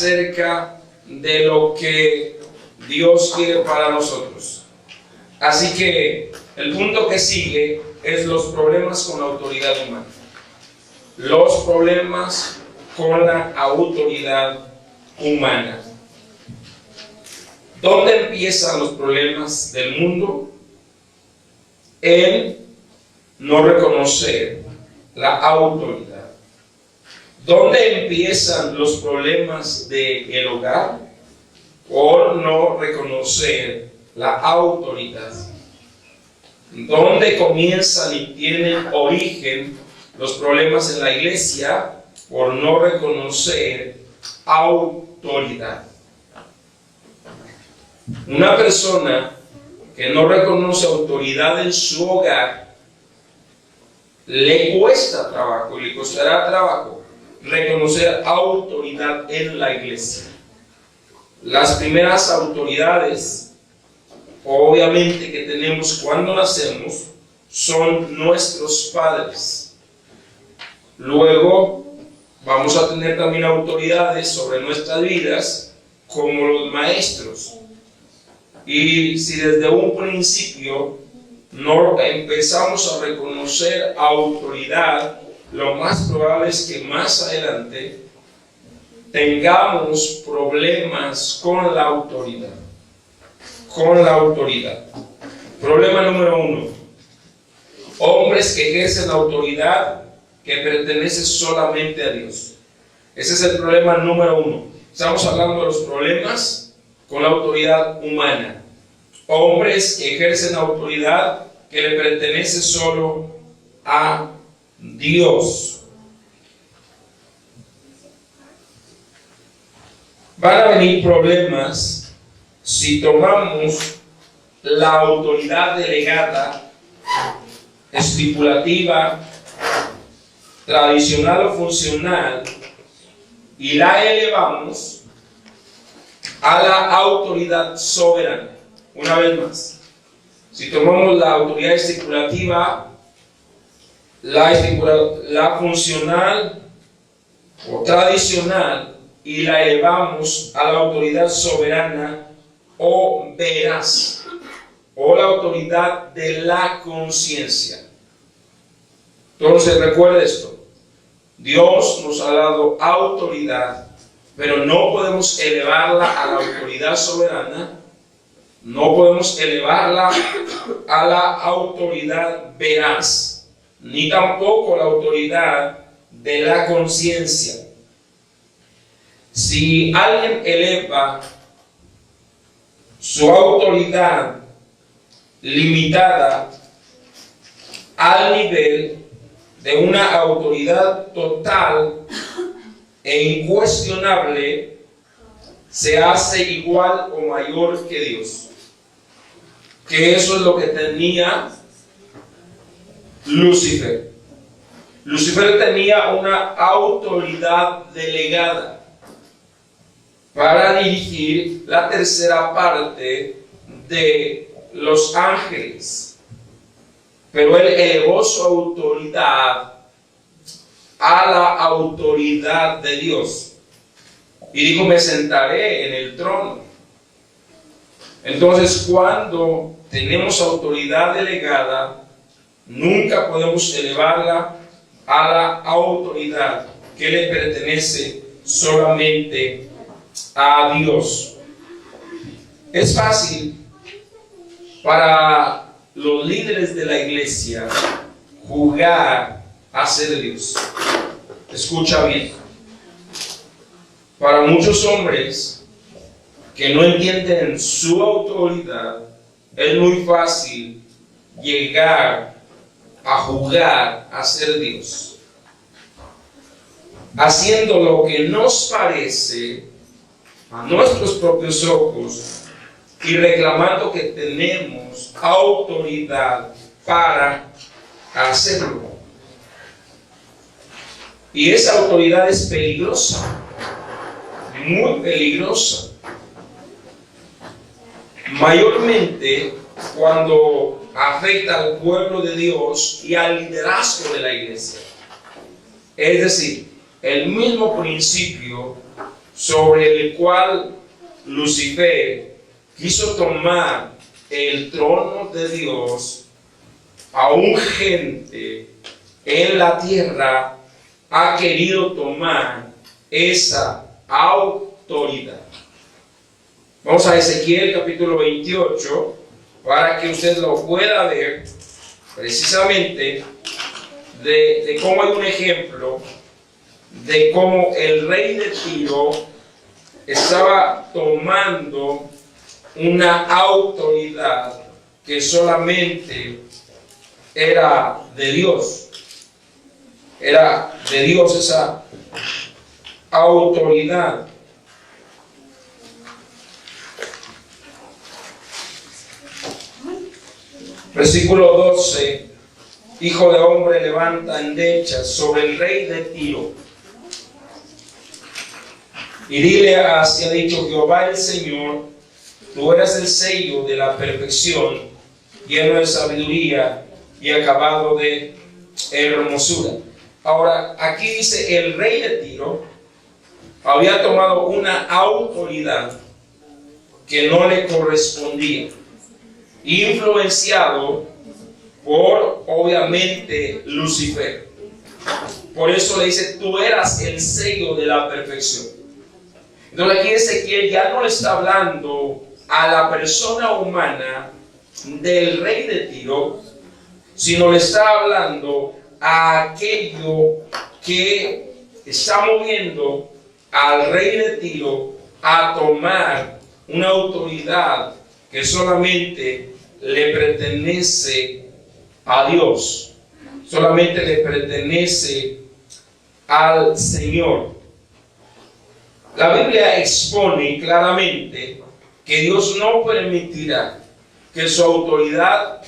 acerca de lo que Dios quiere para nosotros. Así que el punto que sigue es los problemas con la autoridad humana. Los problemas con la autoridad humana. ¿Dónde empiezan los problemas del mundo? En no reconocer la autoridad. ¿Dónde empiezan los problemas del hogar? Por no reconocer la autoridad. ¿Dónde comienzan y tienen origen los problemas en la iglesia? Por no reconocer autoridad. Una persona que no reconoce autoridad en su hogar, le cuesta trabajo, le costará trabajo reconocer autoridad en la iglesia. Las primeras autoridades, obviamente, que tenemos cuando nacemos, son nuestros padres. Luego, vamos a tener también autoridades sobre nuestras vidas, como los maestros. Y si desde un principio no empezamos a reconocer autoridad, lo más probable es que más adelante tengamos problemas con la autoridad. Con la autoridad. Problema número 1. Hombres que ejercen autoridad que pertenece solamente a Dios. Ese es el problema número 1. Estamos hablando de los problemas con la autoridad humana. Hombres que ejercen autoridad que le pertenece solo a Dios. Van a venir problemas si tomamos la autoridad delegada, estipulativa, tradicional o funcional, y la elevamos a la autoridad soberana. Una vez más, si tomamos la autoridad estipulativa, la funcional o tradicional, y la elevamos a la autoridad soberana o veraz, o la autoridad de la conciencia. Entonces recuerde esto: Dios nos ha dado autoridad, pero no podemos elevarla a la autoridad soberana, no podemos elevarla a la autoridad veraz, ni tampoco la autoridad de la conciencia. Si alguien eleva su autoridad limitada al nivel de una autoridad total e incuestionable, se hace igual o mayor que Dios. Que eso es lo que tenía Lucifer. Lucifer tenía una autoridad delegada para dirigir la tercera parte de los ángeles, pero él elevó su autoridad a la autoridad de Dios y dijo: me sentaré en el trono. Entonces, cuando tenemos autoridad delegada, nunca podemos elevarla a la autoridad que le pertenece solamente a Dios. Es fácil para los líderes de la iglesia jugar a ser Dios. Escucha bien. Para muchos hombres que no entienden su autoridad, es muy fácil llegar a jugar a ser Dios, haciendo lo que nos parece a nuestros propios ojos y reclamando que tenemos autoridad para hacerlo. Y esa autoridad es peligrosa, muy peligrosa, mayormente cuando afecta al pueblo de Dios y al liderazgo de la iglesia. Es decir, el mismo principio sobre el cual Lucifer quiso tomar el trono de Dios, aún gente en la tierra ha querido tomar esa autoridad. Vamos a Ezequiel capítulo 28 para que usted lo pueda ver precisamente de cómo hay un ejemplo de cómo el rey de Tiro estaba tomando una autoridad que solamente era de Dios. Era de Dios esa autoridad. Versículo 12. Hijo de hombre, levanta endechas sobre el rey de Tiro y dile: así ha dicho Jehová el Señor, tú eres el sello de la perfección, lleno de sabiduría y acabado de hermosura. Ahora, aquí dice: el rey de Tiro había tomado una autoridad que no le correspondía, influenciado por, obviamente, Lucifer. Por eso le dice: tú eras el sello de la perfección. Entonces aquí Ezequiel ya no le está hablando a la persona humana del rey de Tiro, sino le está hablando a aquello que está moviendo al rey de Tiro a tomar una autoridad que solamente le pertenece a Dios, solamente le pertenece al Señor. La Biblia expone claramente que Dios no permitirá que su autoridad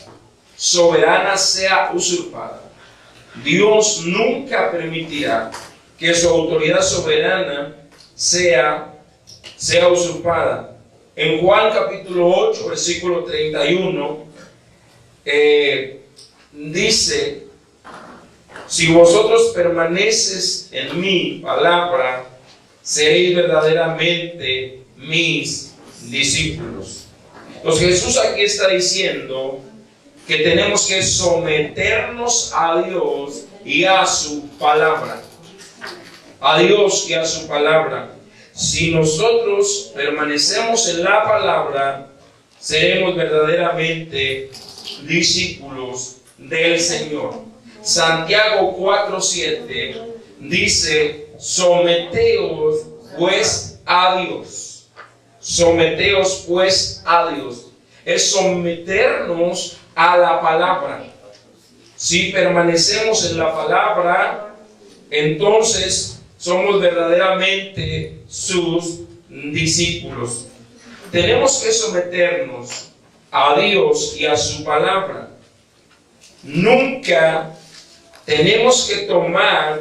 soberana sea usurpada. Dios nunca permitirá que su autoridad soberana sea usurpada. En Juan capítulo 8, versículo 31, dice: si vosotros permaneces en mi palabra, seréis verdaderamente mis discípulos. Entonces Jesús aquí está diciendo que tenemos que someternos a Dios y a su palabra. A Dios y a su palabra. Si nosotros permanecemos en la palabra, seremos verdaderamente discípulos del Señor. Santiago 4:7 dice: someteos pues a Dios. Someteos pues a Dios. Es someternos a la palabra. Si permanecemos en la palabra, entonces somos verdaderamente sus discípulos. Tenemos que someternos a Dios y a su palabra. Nunca tenemos que tomar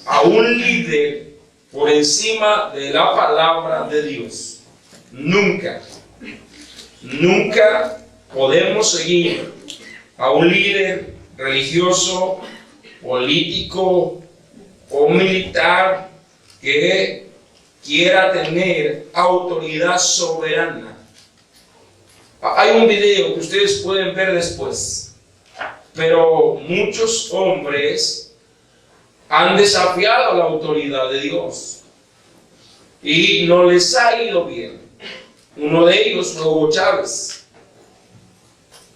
a un líder por encima de la palabra de Dios. Nunca. Nunca podemos seguir a un líder religioso, político o militar que quiera tener autoridad soberana. Hay un video que ustedes pueden ver después, pero muchos hombres han desafiado la autoridad de Dios y no les ha ido bien. Uno de ellos fue Hugo Chávez.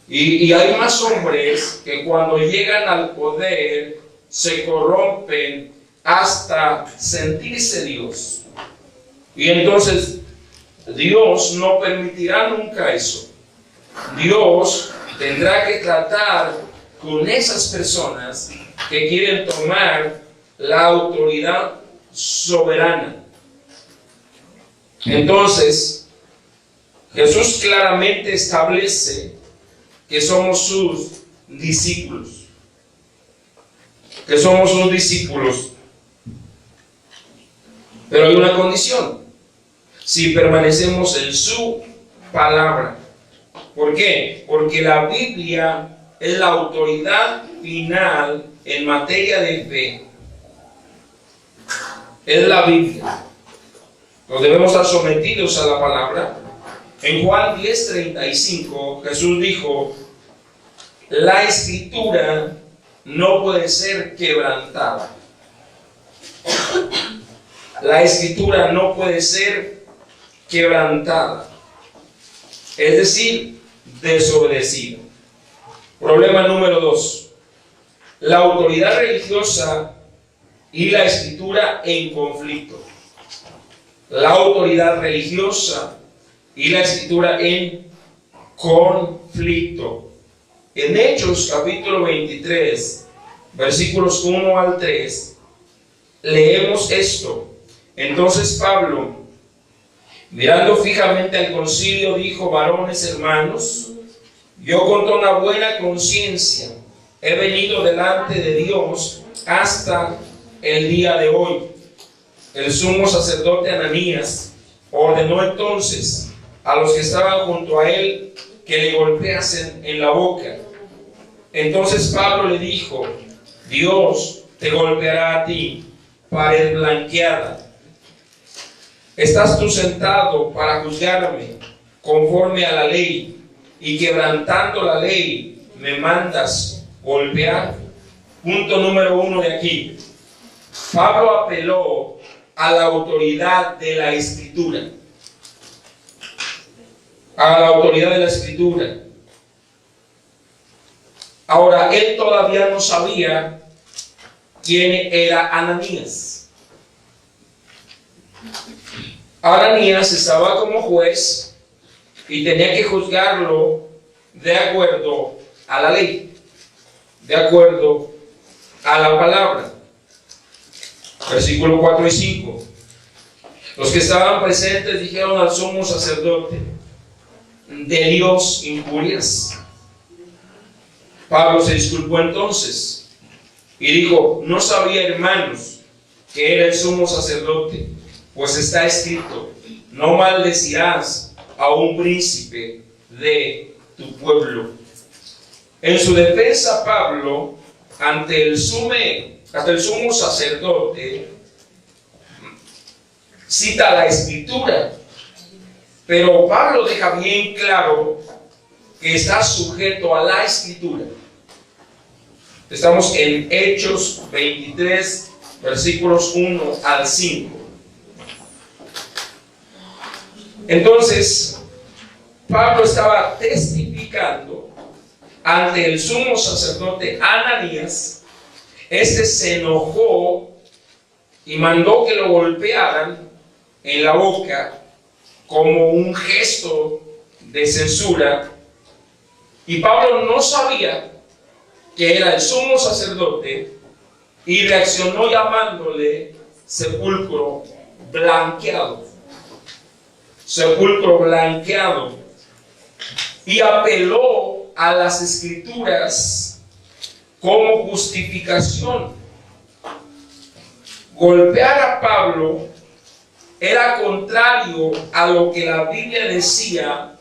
Y hay más hombres que cuando llegan al poder se corrompen hasta sentirse Dios. Y entonces Dios no permitirá nunca eso. Dios tendrá que tratar con esas personas que quieren tomar la autoridad soberana. Entonces, Jesús claramente establece que somos sus discípulos. Que somos sus discípulos. Pero hay una condición: si permanecemos en su palabra. ¿Por qué? Porque la Biblia es la autoridad final en materia de fe. Es la Biblia. Nos debemos estar sometidos a la palabra. En Juan 10:35, Jesús dijo: la escritura no puede ser quebrantada. La escritura no puede ser quebrantada. Es decir, desobedecida. Problema número 2. La autoridad religiosa y la escritura en conflicto. La autoridad religiosa y la escritura en conflicto. En Hechos capítulo 23, versículos 1 al 3, leemos esto. Entonces Pablo, mirando fijamente al concilio, dijo: varones hermanos, yo con toda buena conciencia he venido delante de Dios hasta el día de hoy. El sumo sacerdote Ananías ordenó entonces a los que estaban junto a él que le golpeasen en la boca. Entonces Pablo le dijo: Dios te golpeará a ti, pared blanqueada. ¿Estás tú sentado para juzgarme conforme a la ley, y quebrantando la ley me mandas golpear? Punto número 1 de aquí. Pablo apeló a la autoridad de la Escritura. A la autoridad de la Escritura. Ahora, él todavía no sabía quién era Ananías. Ananías estaba como juez y tenía que juzgarlo de acuerdo a la ley, de acuerdo a la palabra. Versículo 4 y 5. Los que estaban presentes dijeron al sumo sacerdote: de Dios injurias. Pablo se disculpó entonces y dijo: no sabía, hermanos, que era el sumo sacerdote, pues está escrito: no maldecirás a un príncipe de tu pueblo. En su defensa, Pablo, ante el sumo sacerdote, cita la Escritura, pero Pablo deja bien claro que está sujeto a la Escritura. Estamos en Hechos 23, versículos 1 al 5. Entonces, Pablo estaba testificando ante el sumo sacerdote Ananías. Este se enojó y mandó que lo golpearan en la boca como un gesto de censura. Y Pablo no sabía que era el sumo sacerdote y reaccionó llamándole sepulcro blanqueado. Sepulcro blanqueado. Y apeló a las Escrituras como justificación. Golpear a Pablo era contrario a lo que la Biblia decía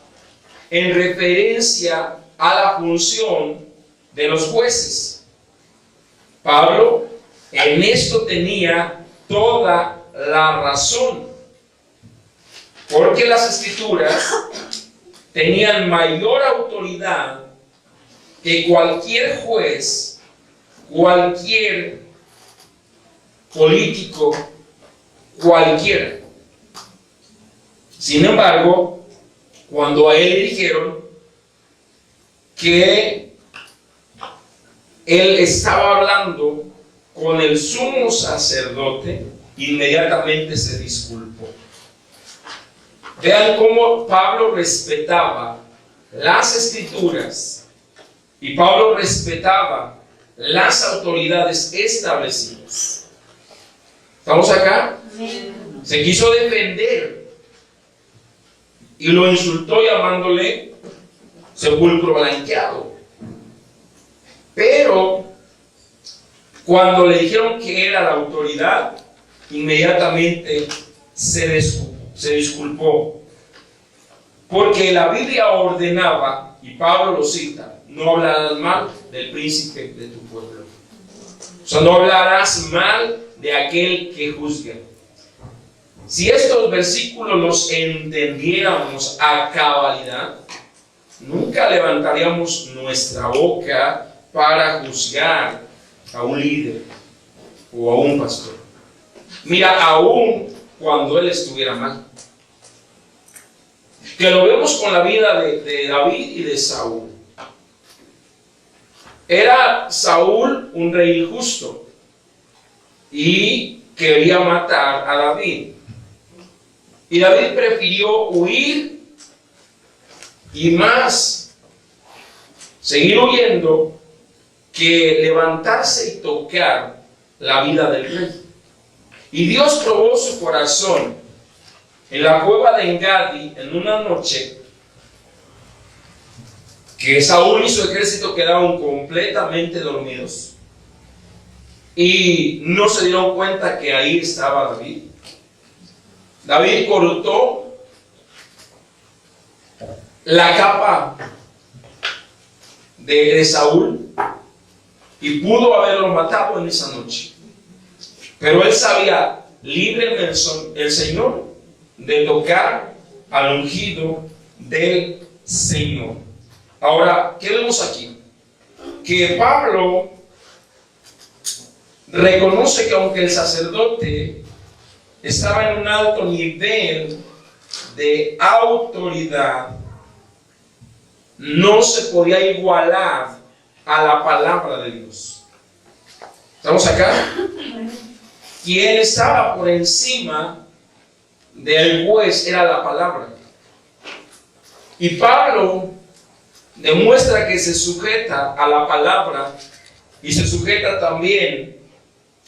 en referencia a la función de los jueces. Pablo en esto tenía toda la razón, porque las Escrituras tenían mayor autoridad que cualquier juez, cualquier político, cualquiera. Sin embargo, cuando a él le dijeron que él estaba hablando con el sumo sacerdote, inmediatamente se disculpó. Vean cómo Pablo respetaba las Escrituras y Pablo respetaba las autoridades establecidas. ¿Estamos acá? Se quiso defender y lo insultó llamándole sepulcro blanqueado. Pero cuando le dijeron que era la autoridad, inmediatamente se disculpó. Porque la Biblia ordenaba, y Pablo lo cita: no hablarás mal del príncipe de tu pueblo. O sea, no hablarás mal de aquel que juzga. Si estos versículos los entendiéramos a cabalidad, nunca levantaríamos nuestra boca para juzgar a un líder o a un pastor. Mira, aún cuando él estuviera mal. Que lo vemos con la vida de David y de Saúl. Era Saúl un rey injusto y quería matar a David. Y David prefirió huir y más seguir huyendo que levantarse y tocar la vida del rey. Y Dios probó su corazón en la cueva de Engadi en una noche que Saúl y su ejército quedaron completamente dormidos y no se dieron cuenta que ahí estaba David. David cortó la capa de Saúl y pudo haberlo matado en esa noche. Pero él sabía, líbreme el Señor de tocar al ungido del Señor. Ahora, ¿qué vemos aquí? Que Pablo reconoce que aunque el sacerdote estaba en un alto nivel de autoridad, no se podía igualar a la palabra de Dios. ¿Estamos acá? Quien estaba por encima del juez era la palabra. Y Pablo demuestra que se sujeta a la palabra y se sujeta también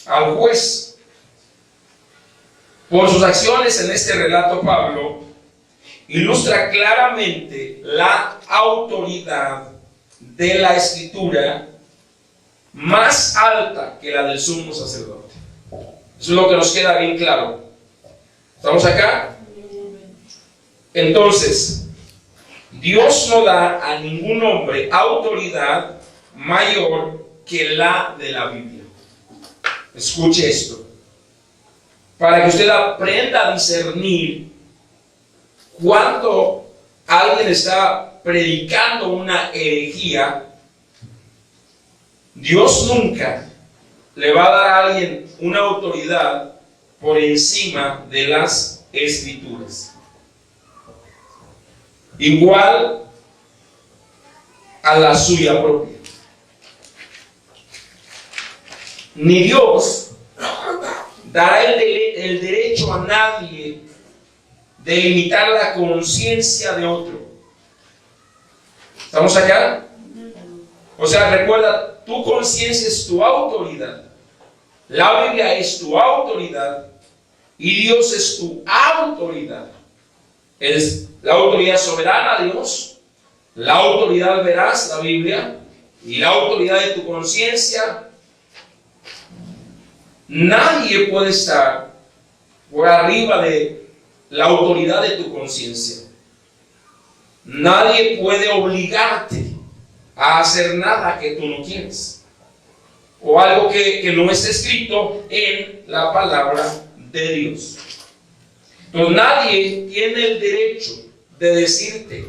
al juez. Por sus acciones en este relato, Pablo ilustra claramente la autoridad de la Escritura más alta que la del sumo sacerdote. Eso es lo que nos queda bien claro. ¿Estamos acá? Entonces, Dios no da a ningún hombre autoridad mayor que la de la Biblia. Escuche esto. Para que usted aprenda a discernir cuando alguien está predicando una herejía, Dios nunca le va a dar a alguien una autoridad por encima de las Escrituras. Igual a la suya propia. Ni Dios dará el derecho a nadie de limitar la conciencia de otro. ¿Estamos acá? O sea, recuerda, tu conciencia es tu autoridad. La Biblia es tu autoridad y Dios es tu autoridad. Es la autoridad soberana de Dios, la autoridad veraz, la Biblia, y la autoridad de tu conciencia. Nadie puede estar por arriba de la autoridad de tu conciencia. Nadie puede obligarte a hacer nada que tú no quieres, o algo que no está escrito en la palabra de Dios. Entonces nadie tiene el derecho de decirte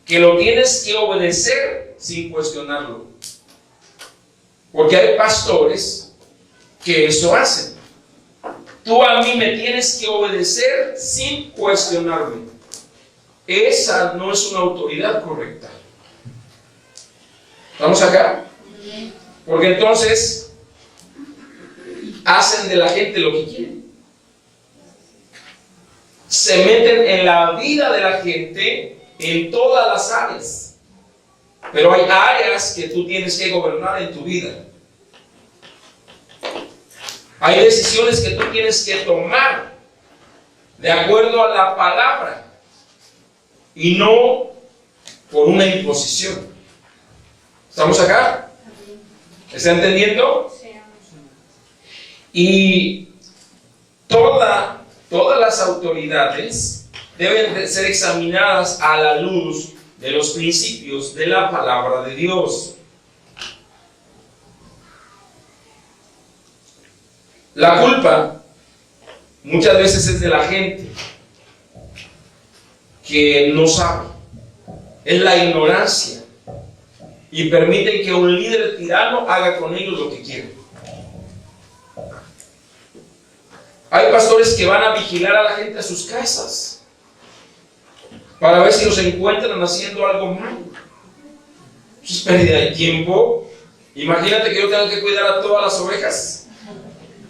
que lo tienes que obedecer sin cuestionarlo, porque hay pastores que eso hacen. Tú a mí me tienes que obedecer sin cuestionarme. Esa no es una autoridad correcta. ¿Estamos acá? Porque entonces hacen de la gente lo que quieren. Se meten en la vida de la gente en todas las áreas. Pero hay áreas que tú tienes que gobernar en tu vida. Hay decisiones que tú tienes que tomar de acuerdo a la palabra y no por una imposición. ¿Estamos acá? ¿Está entendiendo? Y todas las autoridades deben de ser examinadas a la luz de los principios de la palabra de Dios. La culpa muchas veces es de la gente que no sabe. Es la ignorancia. Y permiten que un líder tirano haga con ellos lo que quiere. Hay pastores que van a vigilar a la gente a sus casas para ver si los encuentran haciendo algo malo. Eso es pérdida de tiempo. Imagínate que yo tengo que cuidar a todas las ovejas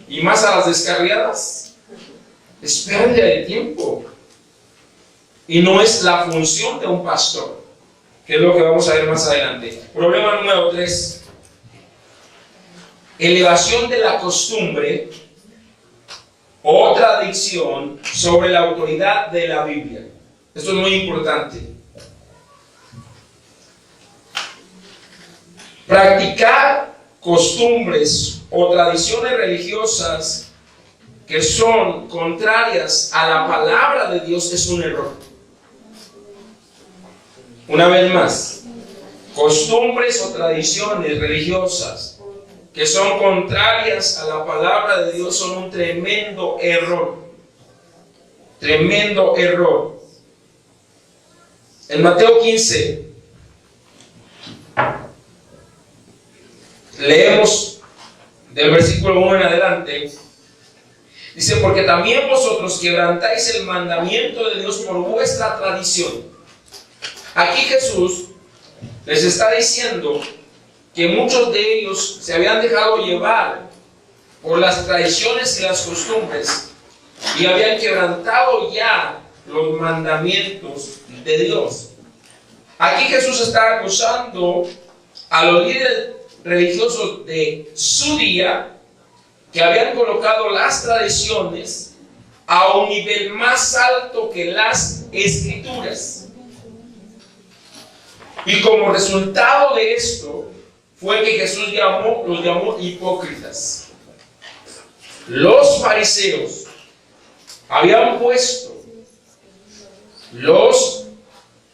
y más a las descarriadas. Es pérdida de tiempo. Y no es la función de un pastor, que es lo que vamos a ver más adelante. Problema número 3. Elevación de la costumbre o tradición sobre la autoridad de la Biblia. Esto es muy importante. Practicar costumbres o tradiciones religiosas que son contrarias a la palabra de Dios es un error. Una vez más, costumbres o tradiciones religiosas que son contrarias a la palabra de Dios son un tremendo error. Tremendo error. En Mateo 15, leemos del versículo 1 en adelante. Dice, porque también vosotros quebrantáis el mandamiento de Dios por vuestra tradición. Aquí Jesús les está diciendo que muchos de ellos se habían dejado llevar por las tradiciones y las costumbres y habían quebrantado ya los mandamientos de Dios. Aquí Jesús está acusando a los líderes religiosos de su día que habían colocado las tradiciones a un nivel más alto que las escrituras. Y como resultado de esto fue que Jesús los llamó hipócritas. Los fariseos habían puesto, los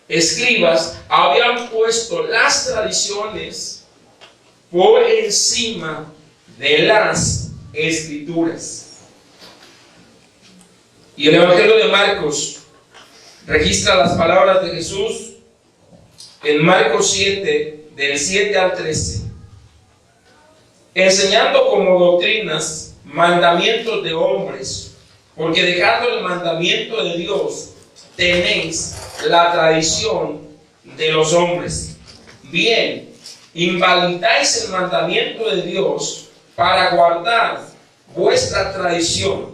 escribas habían puesto las tradiciones por encima de las escrituras. Y el Evangelio de Marcos registra las palabras de Jesús en Marcos 7, del 7 al 13. Enseñando como doctrinas mandamientos de hombres, porque dejando el mandamiento de Dios, tenéis la tradición de los hombres. Bien, invalidáis el mandamiento de Dios para guardar vuestra tradición.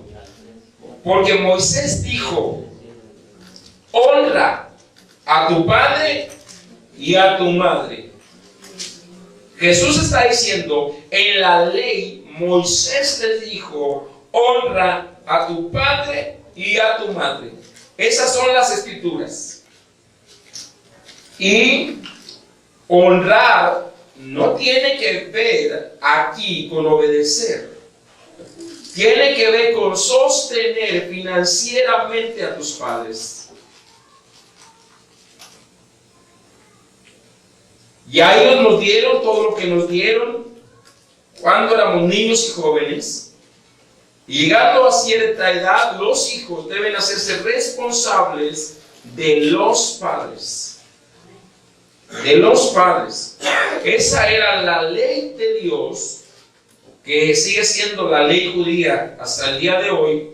Porque Moisés dijo, honra a tu padre y a tu madre. Jesús está diciendo, en la ley Moisés les dijo, honra a tu padre y a tu madre. Esas son las escrituras. Y honrar no tiene que ver aquí con obedecer. Tiene que ver con sostener financieramente a tus padres. Ya ellos nos dieron todo lo que nos dieron cuando éramos niños y jóvenes. Y llegando a cierta edad, los hijos deben hacerse responsables de los padres. De los padres. Esa era la ley de Dios, que sigue siendo la ley judía hasta el día de hoy.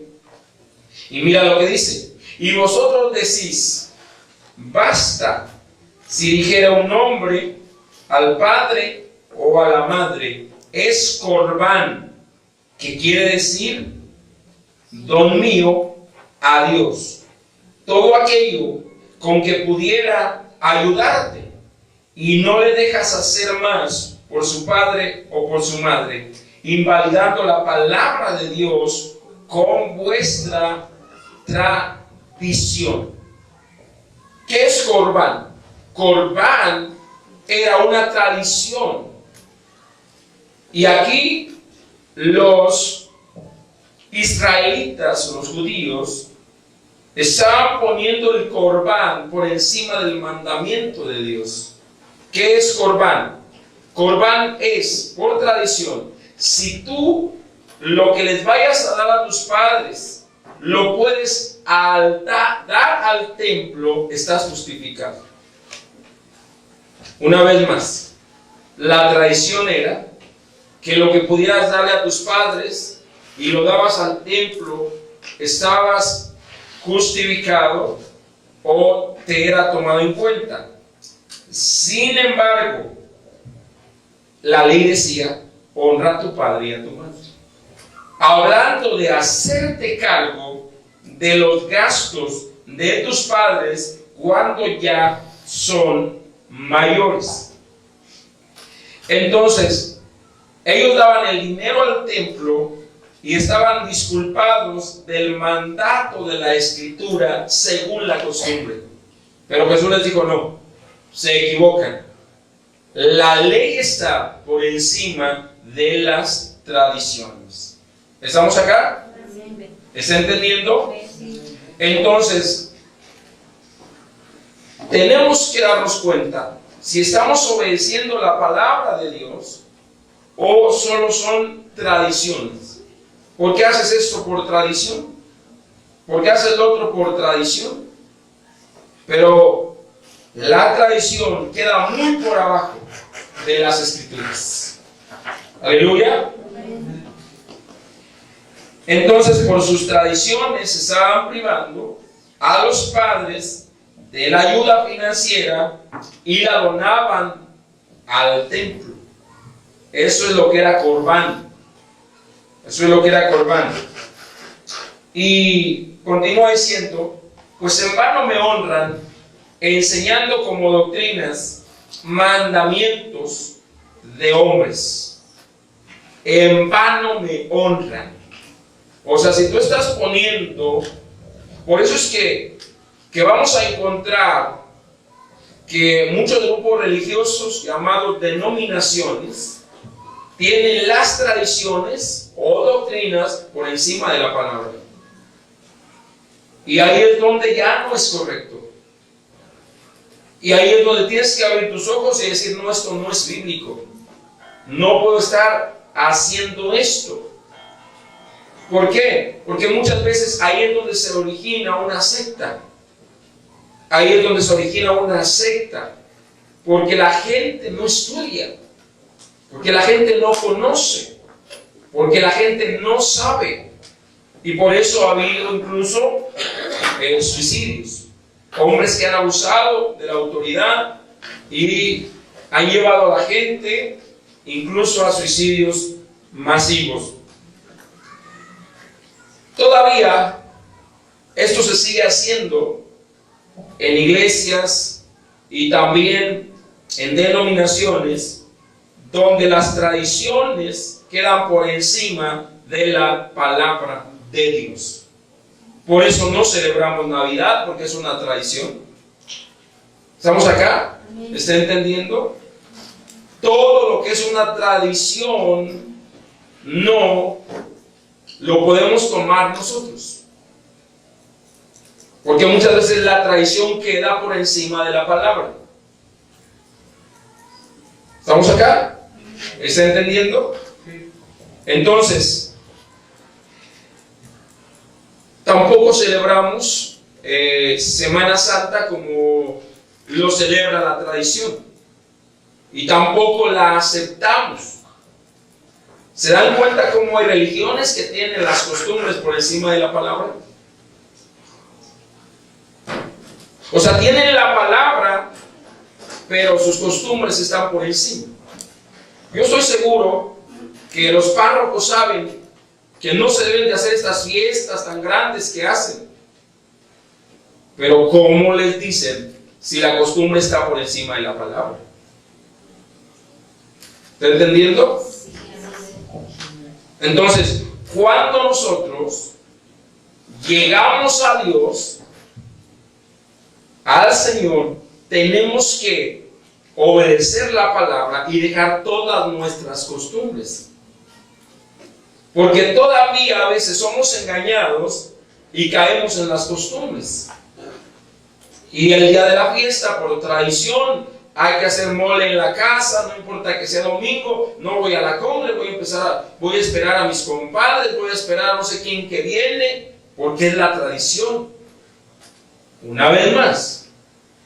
Y mira lo que dice. Y vosotros decís, basta si dijera un hombre al padre o a la madre, es corbán, que quiere decir don mío a Dios. Todo aquello con que pudiera ayudarte y no le dejas hacer más por su padre o por su madre, invalidando la palabra de Dios con vuestra tradición. ¿Qué es corbán? Corbán era una tradición. Y aquí los israelitas, los judíos, estaban poniendo el corbán por encima del mandamiento de Dios. ¿Qué es corbán? Corbán es, por tradición, si tú lo que les vayas a dar a tus padres lo puedes dar al templo, estás justificado. Una vez más, la tradición era que lo que pudieras darle a tus padres y lo dabas al templo, estabas justificado o te era tomado en cuenta. Sin embargo, la ley decía, honra a tu padre y a tu madre. Hablando de hacerte cargo de los gastos de tus padres cuando ya son mayores. Entonces, ellos daban el dinero al templo y estaban disculpados del mandato de la escritura según la costumbre. Pero Jesús les dijo, no, se equivocan. La ley está por encima de las tradiciones. ¿Estamos acá? ¿Está entendiendo? Entonces, tenemos que darnos cuenta si estamos obedeciendo la palabra de Dios o solo son tradiciones. ¿Por qué haces esto por tradición? ¿Por qué haces lo otro por tradición? Pero la tradición queda muy por abajo de las escrituras. Aleluya. Entonces, por sus tradiciones estaban privando a los padres de la ayuda financiera y la donaban al templo. Eso es lo que era Corbán. Eso es lo que era Corbán. Y continúa diciendo, pues en vano me honran, enseñando como doctrinas mandamientos de hombres. En vano me honran. O sea, si tú estás poniendo, por eso es que vamos a encontrar que muchos grupos religiosos llamados denominaciones tienen las tradiciones o doctrinas por encima de la palabra. Y ahí es donde ya no es correcto. Y ahí es donde tienes que abrir tus ojos y decir, no, esto no es bíblico. No puedo estar haciendo esto. ¿Por qué? Porque muchas veces ahí es donde se origina una secta. Ahí es donde se origina una secta. Porque la gente no estudia. Porque la gente no conoce. Porque la gente no sabe. Y por eso ha habido incluso suicidios. Hombres que han abusado de la autoridad y han llevado a la gente incluso a suicidios masivos. Todavía esto se sigue haciendo en iglesias y también en denominaciones donde las tradiciones quedan por encima de la palabra de Dios. Por eso no celebramos Navidad, porque es una tradición. ¿Estamos acá? ¿Está entendiendo? Todo lo que es una tradición no lo podemos tomar nosotros. Porque muchas veces la tradición queda por encima de la palabra. ¿Estamos acá? ¿Está entendiendo? Entonces, tampoco celebramos Semana Santa como lo celebra la tradición. Y tampoco la aceptamos. ¿Se dan cuenta cómo hay religiones que tienen las costumbres por encima de la palabra? O sea, tienen la palabra, pero sus costumbres están por encima. Yo estoy seguro que los párrocos saben que no se deben de hacer estas fiestas tan grandes que hacen. Pero ¿cómo les dicen si la costumbre está por encima de la palabra? ¿Está entendiendo? Entonces, cuando nosotros llegamos a Dios, al Señor, tenemos que obedecer la palabra y dejar todas nuestras costumbres. Porque todavía a veces somos engañados y caemos en las costumbres. Y el día de la fiesta, por tradición, hay que hacer mole en la casa, no importa que sea domingo, no voy a la cumbre, voy a esperar a mis compadres, voy a esperar a no sé quién que viene. porque es la tradición. Una vez más,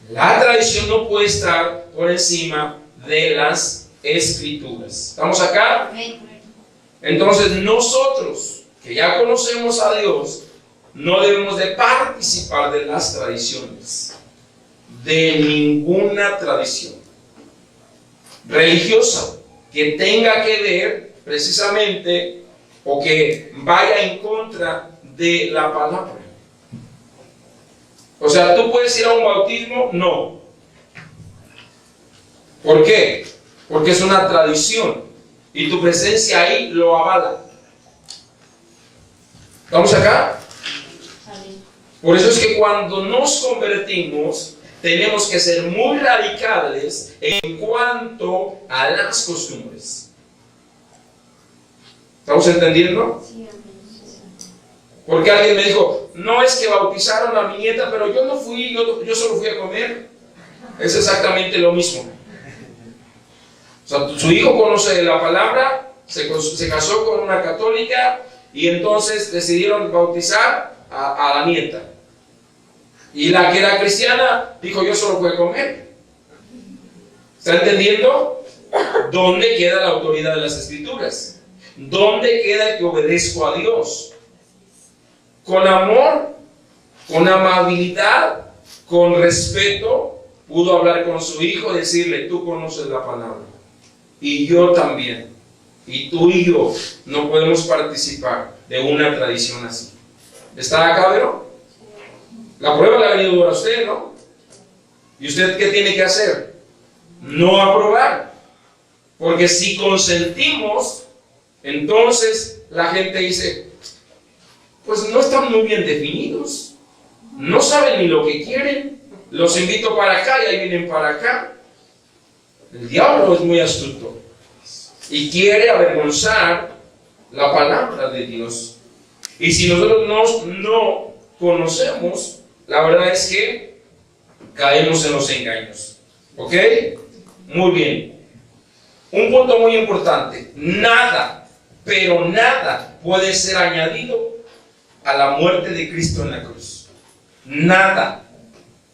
la tradición no puede estar por encima de las escrituras. ¿Estamos acá? Entonces nosotros, que ya conocemos a Dios, no debemos de participar de las tradiciones, de ninguna tradición religiosa que tenga que ver precisamente o que vaya en contra de la palabra. O sea, ¿tú puedes ir a un bautismo? No. ¿Por qué? Porque es una tradición y tu presencia ahí lo avala. ¿Estamos acá? Por eso es que cuando nos convertimos tenemos que ser muy radicales en cuanto a las costumbres. ¿Estamos entendiendo? Porque alguien me dijo, no, es que bautizaron a mi nieta, pero yo no fui, yo solo fui a comer. Es exactamente lo mismo. O sea, su hijo conoce la palabra, se casó con una católica y entonces decidieron bautizar a la nieta. Y la que era cristiana dijo, yo solo fui a comer. ¿Está entendiendo? ¿Dónde queda la autoridad de las escrituras? ¿Dónde queda el que obedezco a Dios? Con amor, con amabilidad, con respeto, pudo hablar con su hijo y decirle, tú conoces la palabra, y yo también, y tú y yo no podemos participar de una tradición así. ¿Está acá, Vero? La prueba le ha venido a usted, ¿no? ¿Y usted qué tiene que hacer? No aprobar. Porque si consentimos, entonces la gente dice, pues no están muy bien definidos, no saben ni lo que quieren, los invito para acá y ahí vienen para acá. El diablo es muy astuto y quiere avergonzar la palabra de Dios. Y si nosotros no conocemos, la verdad es que caemos en los engaños. ¿Ok? Muy bien. Un punto muy importante. Nada, pero nada puede ser añadido a la muerte de Cristo en la cruz. Nada.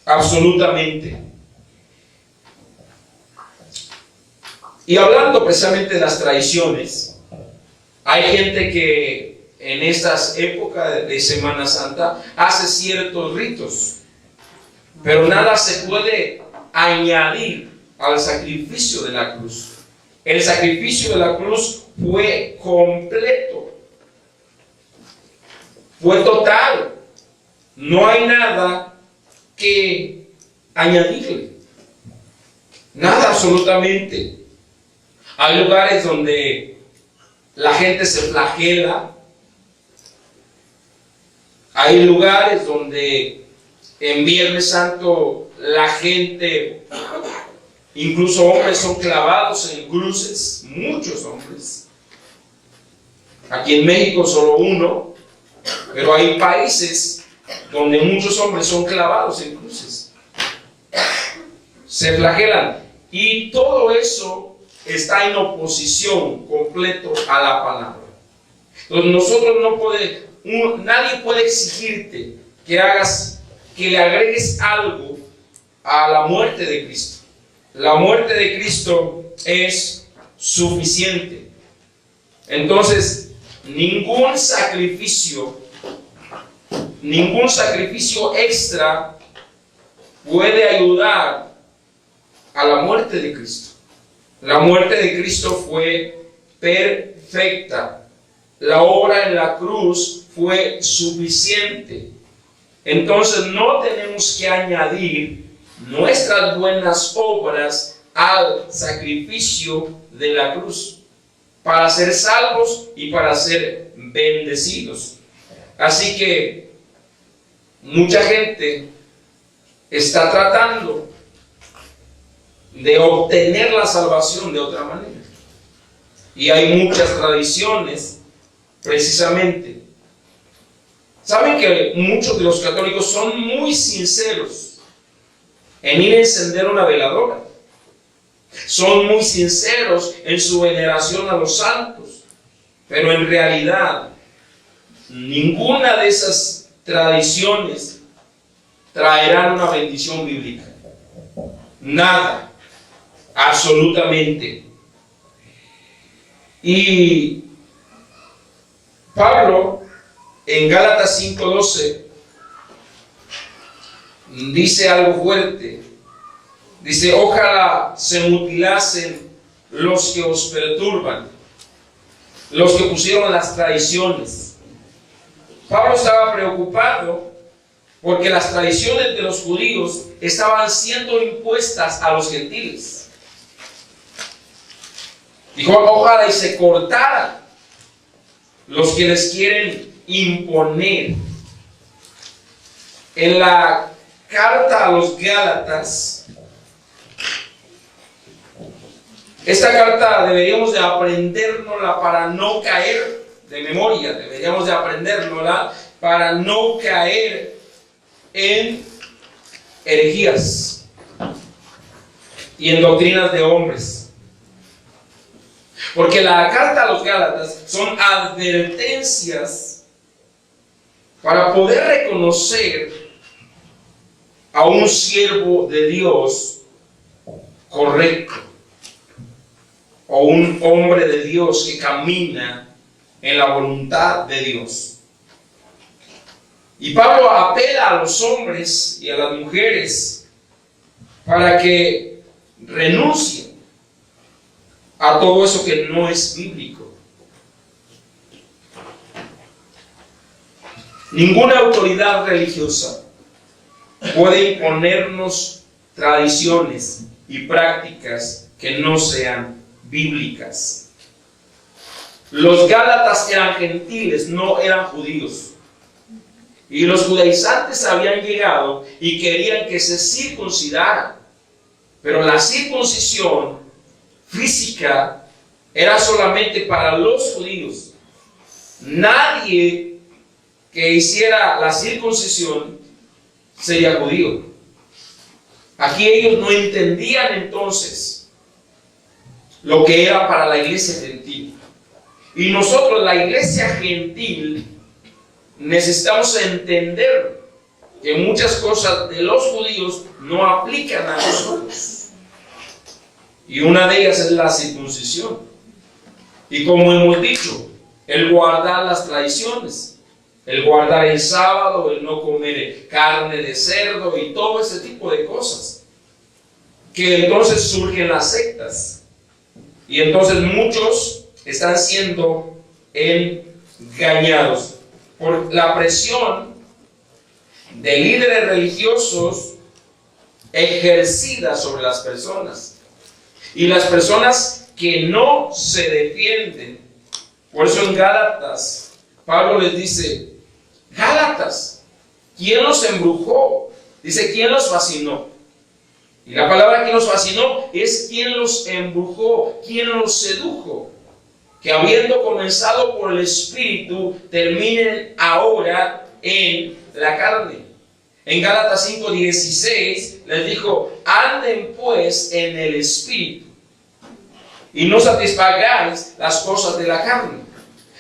Absolutamente. Y hablando precisamente de las tradiciones, hay gente que en estas épocas de Semana Santa hace ciertos ritos, pero nada se puede añadir al sacrificio de la cruz. El sacrificio de la cruz fue completo, fue total. No hay nada que añadirle, nada absolutamente. Hay lugares donde la gente se flagela. Hay lugares donde en Viernes Santo la gente, incluso hombres, son clavados en cruces, muchos hombres. Aquí en México solo uno, pero hay países donde muchos hombres son clavados en cruces. Se flagelan. Y todo eso está en oposición completo a la palabra. Entonces nosotros no podemos, nadie puede exigirte que le agregues algo a la muerte de Cristo. La muerte de Cristo es suficiente. Entonces, ningún sacrificio extra puede ayudar a la muerte de Cristo. La muerte de Cristo fue perfecta. La obra en la cruz fue suficiente. Entonces no tenemos que añadir nuestras buenas obras al sacrificio de la cruz para ser salvos y para ser bendecidos. Así que mucha gente está tratando de obtener la salvación de otra manera. Y hay muchas tradiciones, precisamente. ¿Saben que muchos de los católicos son muy sinceros en ir a encender una veladora? Son muy sinceros en su veneración a los santos, pero en realidad ninguna de esas tradiciones traerán una bendición bíblica. Nada, absolutamente. Y Pablo en Gálatas 5:12 dice algo fuerte. Dice: ojalá se mutilasen los que os perturban, los que pusieron las tradiciones. Pablo estaba preocupado porque las tradiciones de los judíos estaban siendo impuestas a los gentiles. Dijo: ojalá y se cortaran los que les quieren imponer. En la carta a los Gálatas, esta carta deberíamos de aprendérnosla para no caer de memoria, deberíamos de aprendérnosla para no caer en herejías y en doctrinas de hombres. Porque la carta a los Gálatas son advertencias para poder reconocer a un siervo de Dios correcto, o un hombre de Dios que camina en la voluntad de Dios. Y Pablo apela a los hombres y a las mujeres para que renuncien a todo eso que no es bíblico. Ninguna autoridad religiosa puede imponernos tradiciones y prácticas que no sean bíblicas. Los Gálatas eran gentiles, no eran judíos. Y los judaizantes habían llegado y querían que se circuncidaran. Pero la circuncisión física era solamente para los judíos. Nadie que hiciera la circuncisión sería judío. Aquí ellos no entendían entonces lo que era para la iglesia gentil. Y nosotros, la iglesia gentil, necesitamos entender que muchas cosas de los judíos no aplican a nosotros. Y una de ellas es la circuncisión. Y como hemos dicho, el guardar las tradiciones, el guardar el sábado, el no comer carne de cerdo y todo ese tipo de cosas. Que entonces surgen las sectas. Y entonces muchos están siendo engañados por la presión de líderes religiosos ejercida sobre las personas. Y las personas que no se defienden. Por eso en Gálatas, Pablo les dice: Gálatas, ¿quién los embrujó? Dice: ¿quién los fascinó? Y la palabra "quien los fascinó" es quien los embrujó, quien los sedujo. Que habiendo comenzado por el Espíritu, terminen ahora en la carne. En Gálatas 5:16 les dijo: anden pues en el Espíritu y no satisfagáis las cosas de la carne.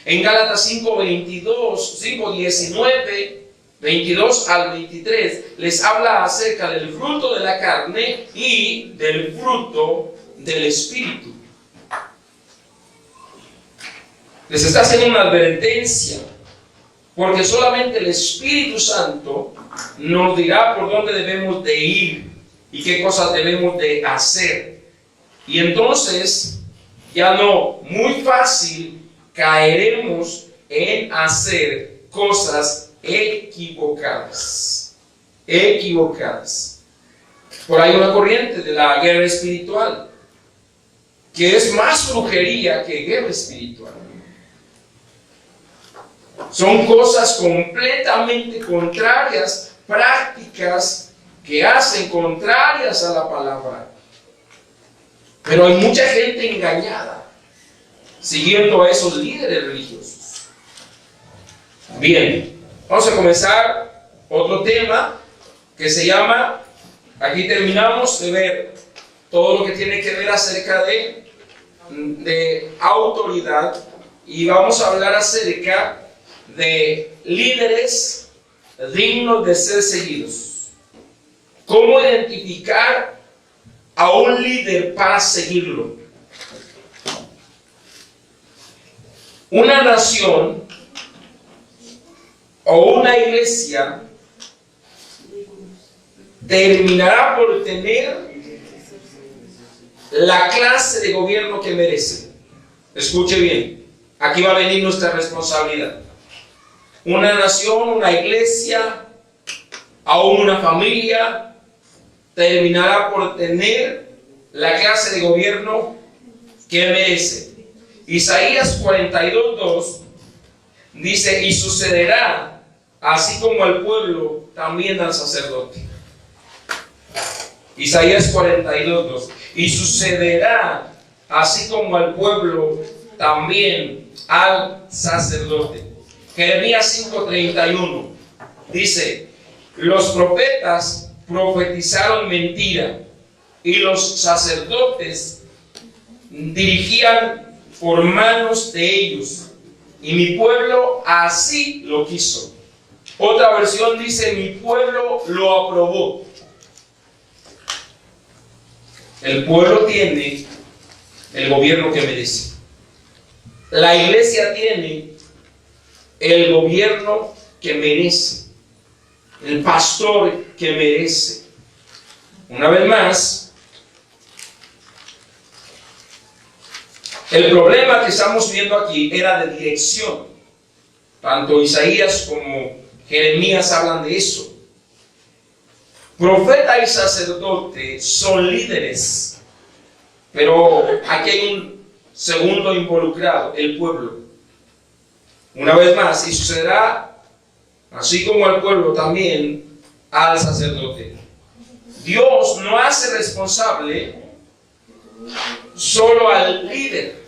En Gálatas 5:19, 22 al 23, les habla acerca del fruto de la carne y del fruto del Espíritu. Les está haciendo una advertencia, porque solamente el Espíritu Santo nos dirá por dónde debemos de ir y qué cosas debemos de hacer. Y entonces, ya no muy fácil caeremos en hacer cosas equivocadas. Por ahí una corriente de la guerra espiritual, que es más brujería que guerra espiritual. Son cosas completamente contrarias, prácticas que hacen contrarias a la palabra. Pero hay mucha gente engañada, siguiendo a esos líderes religiosos. Bien, vamos a comenzar otro tema que se llama, aquí terminamos de ver todo lo que tiene que ver acerca de autoridad, y vamos a hablar acerca de líderes dignos de ser seguidos. ¿Cómo identificar a un líder para seguirlo? Una nación o una iglesia terminará por tener la clase de gobierno que merece. Escuche bien, aquí va a venir nuestra responsabilidad. Una nación, una iglesia, aún una familia, terminará por tener la clase de gobierno que merece. Isaías 42:2 dice: y sucederá así como al pueblo, también al sacerdote. Isaías 42:2. Y sucederá así como al pueblo, también al sacerdote. Jeremías 5:31 dice: los profetas profetizaron mentira y los sacerdotes dirigían por manos de ellos, y mi pueblo así lo quiso. Otra versión dice: mi pueblo lo aprobó. El pueblo tiene el gobierno que merece. La iglesia tiene el gobierno que merece. El pastor que merece. Una vez más, el problema que estamos viendo aquí era de dirección. Tanto Isaías como Jeremías hablan de eso. Profeta y sacerdote son líderes, pero aquí hay un segundo involucrado: el pueblo. Una vez más, y sucederá así como al pueblo, también al sacerdote. Dios no hace responsable solo al líder,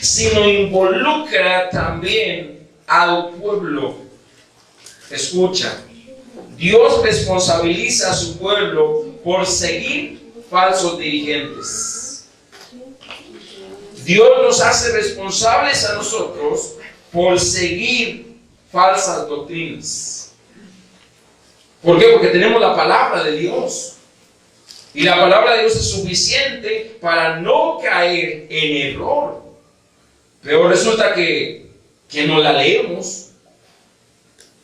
sino involucra también al pueblo. Escucha, Dios responsabiliza a su pueblo por seguir falsos dirigentes. Dios nos hace responsables a nosotros por seguir falsas doctrinas. ¿Por qué? Porque tenemos la palabra de Dios. Y la palabra de Dios es suficiente para no caer en error. Pero resulta que no la leemos,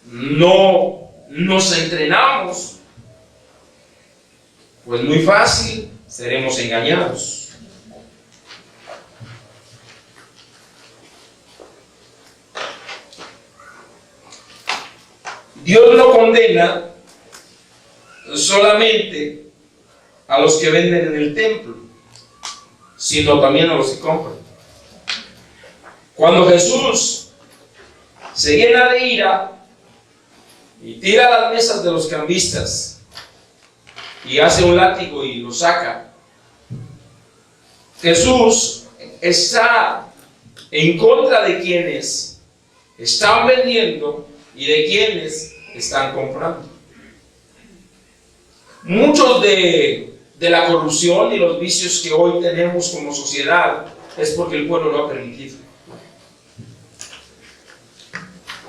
no nos entrenamos, pues muy fácil seremos engañados. Dios no condena solamente a los que venden en el templo, sino también a los que compran. Cuando Jesús se llena de ira y tira las mesas de los cambistas y hace un látigo y lo saca, Jesús está en contra de quienes están vendiendo y de quienes están comprando. Muchos de la corrupción y los vicios que hoy tenemos como sociedad es porque el pueblo lo ha permitido.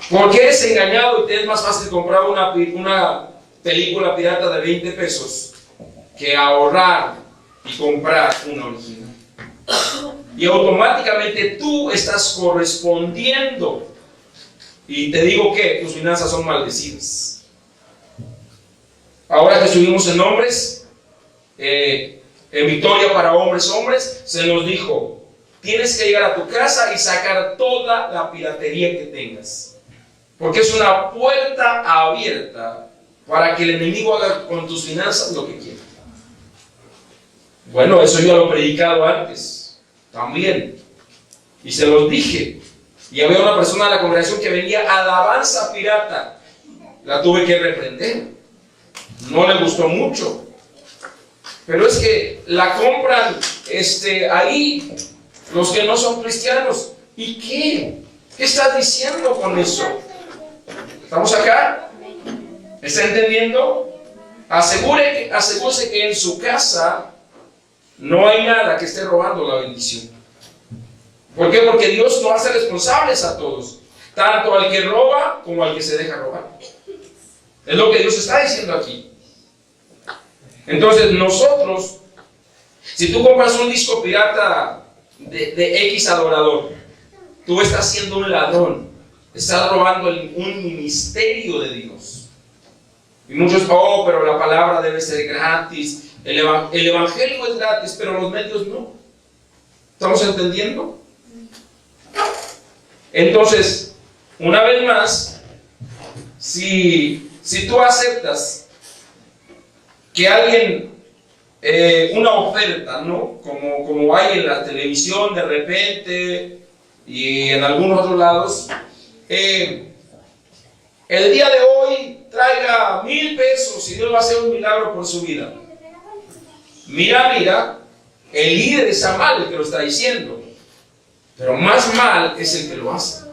Porque eres engañado y te es más fácil comprar una película pirata de 20 pesos que ahorrar y comprar una original. Y automáticamente tú estás correspondiendo. Y te digo que tus finanzas son maldecidas. Ahora que estuvimos en hombres, en Victoria para hombres, se nos dijo: tienes que llegar a tu casa y sacar toda la piratería que tengas. Porque es una puerta abierta para que el enemigo haga con tus finanzas lo que quiera. Bueno, eso yo lo he predicado antes también. Y se los dije. Y había una persona de la congregación que vendía alabanza pirata. La tuve que reprender. No le gustó mucho. Pero es que la compran ahí los que no son cristianos. ¿Y qué? ¿Qué estás diciendo con eso? ¿Estamos acá? ¿Está entendiendo? Asegúrese que en su casa no hay nada que esté robando la bendición. ¿Por qué? Porque Dios nos hace responsables a todos. tanto al que roba como al que se deja robar. Es lo que Dios está diciendo aquí. Entonces nosotros, si tú compras un disco pirata de X adorador, tú estás siendo un ladrón, estás robando un ministerio de Dios. Y muchos, pero la palabra debe ser gratis, el evangelio es gratis, pero los medios no. ¿Estamos entendiendo? Entonces, una vez más, si tú aceptas que alguien, una oferta, ¿no? Como hay en la televisión de repente y en algunos otros lados, el día de hoy traiga 1,000 pesos y Dios va a hacer un milagro por su vida. Mira, el líder está mal el que lo está diciendo, pero más mal es el que lo hace.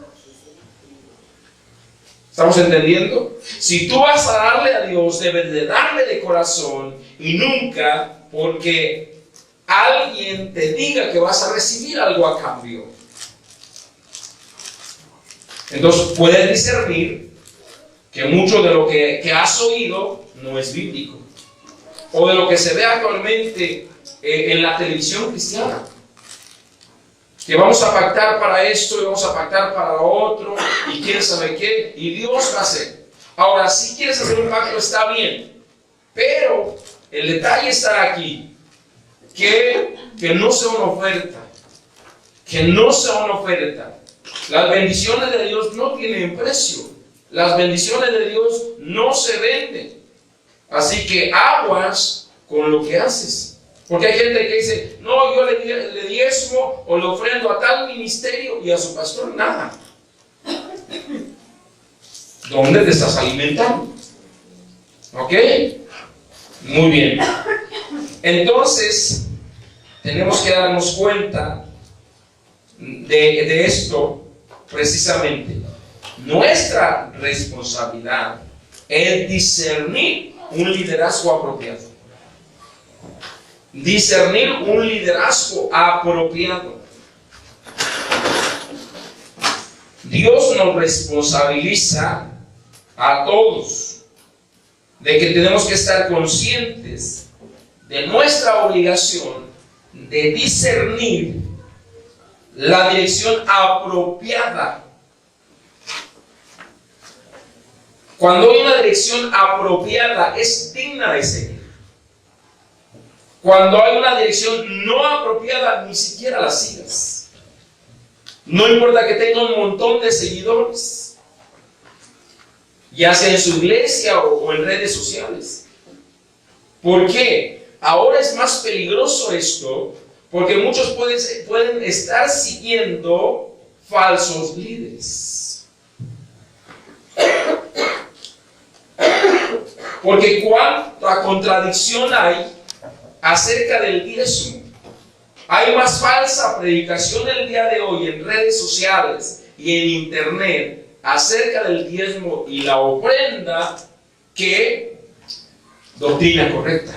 ¿Estamos entendiendo? Si tú vas a darle a Dios, debes de darle de corazón y nunca porque alguien te diga que vas a recibir algo a cambio. Entonces puedes discernir que mucho de lo que has oído no es bíblico, o de lo que se ve actualmente en la televisión cristiana, que vamos a pactar para esto y vamos a pactar para lo otro y quién sabe qué, y Dios va a hacer. Ahora, si quieres hacer un pacto está bien, pero el detalle está aquí, que no sea una oferta, que no sea una oferta. Las bendiciones de Dios no tienen precio, las bendiciones de Dios no se venden, así que aguas con lo que haces. Porque hay gente que dice, no, yo le diezmo o le ofrendo a tal ministerio y a su pastor nada. ¿Dónde te estás alimentando? ¿Ok? Muy bien. Entonces, tenemos que darnos cuenta de esto precisamente. Nuestra responsabilidad es discernir un liderazgo apropiado. Discernir un liderazgo apropiado. Dios nos responsabiliza a todos de que tenemos que estar conscientes de nuestra obligación de discernir la dirección apropiada. Cuando hay una dirección apropiada, es digna de seguir. Cuando hay una dirección no apropiada, ni siquiera la sigas. No importa que tenga un montón de seguidores, ya sea en su iglesia o en redes sociales. ¿Por qué? Ahora es más peligroso esto, porque muchos pueden estar siguiendo falsos líderes. Porque cuánta contradicción hay acerca del diezmo. Hay más falsa predicación el día de hoy en redes sociales y en internet acerca del diezmo y la ofrenda que doctrina correcta.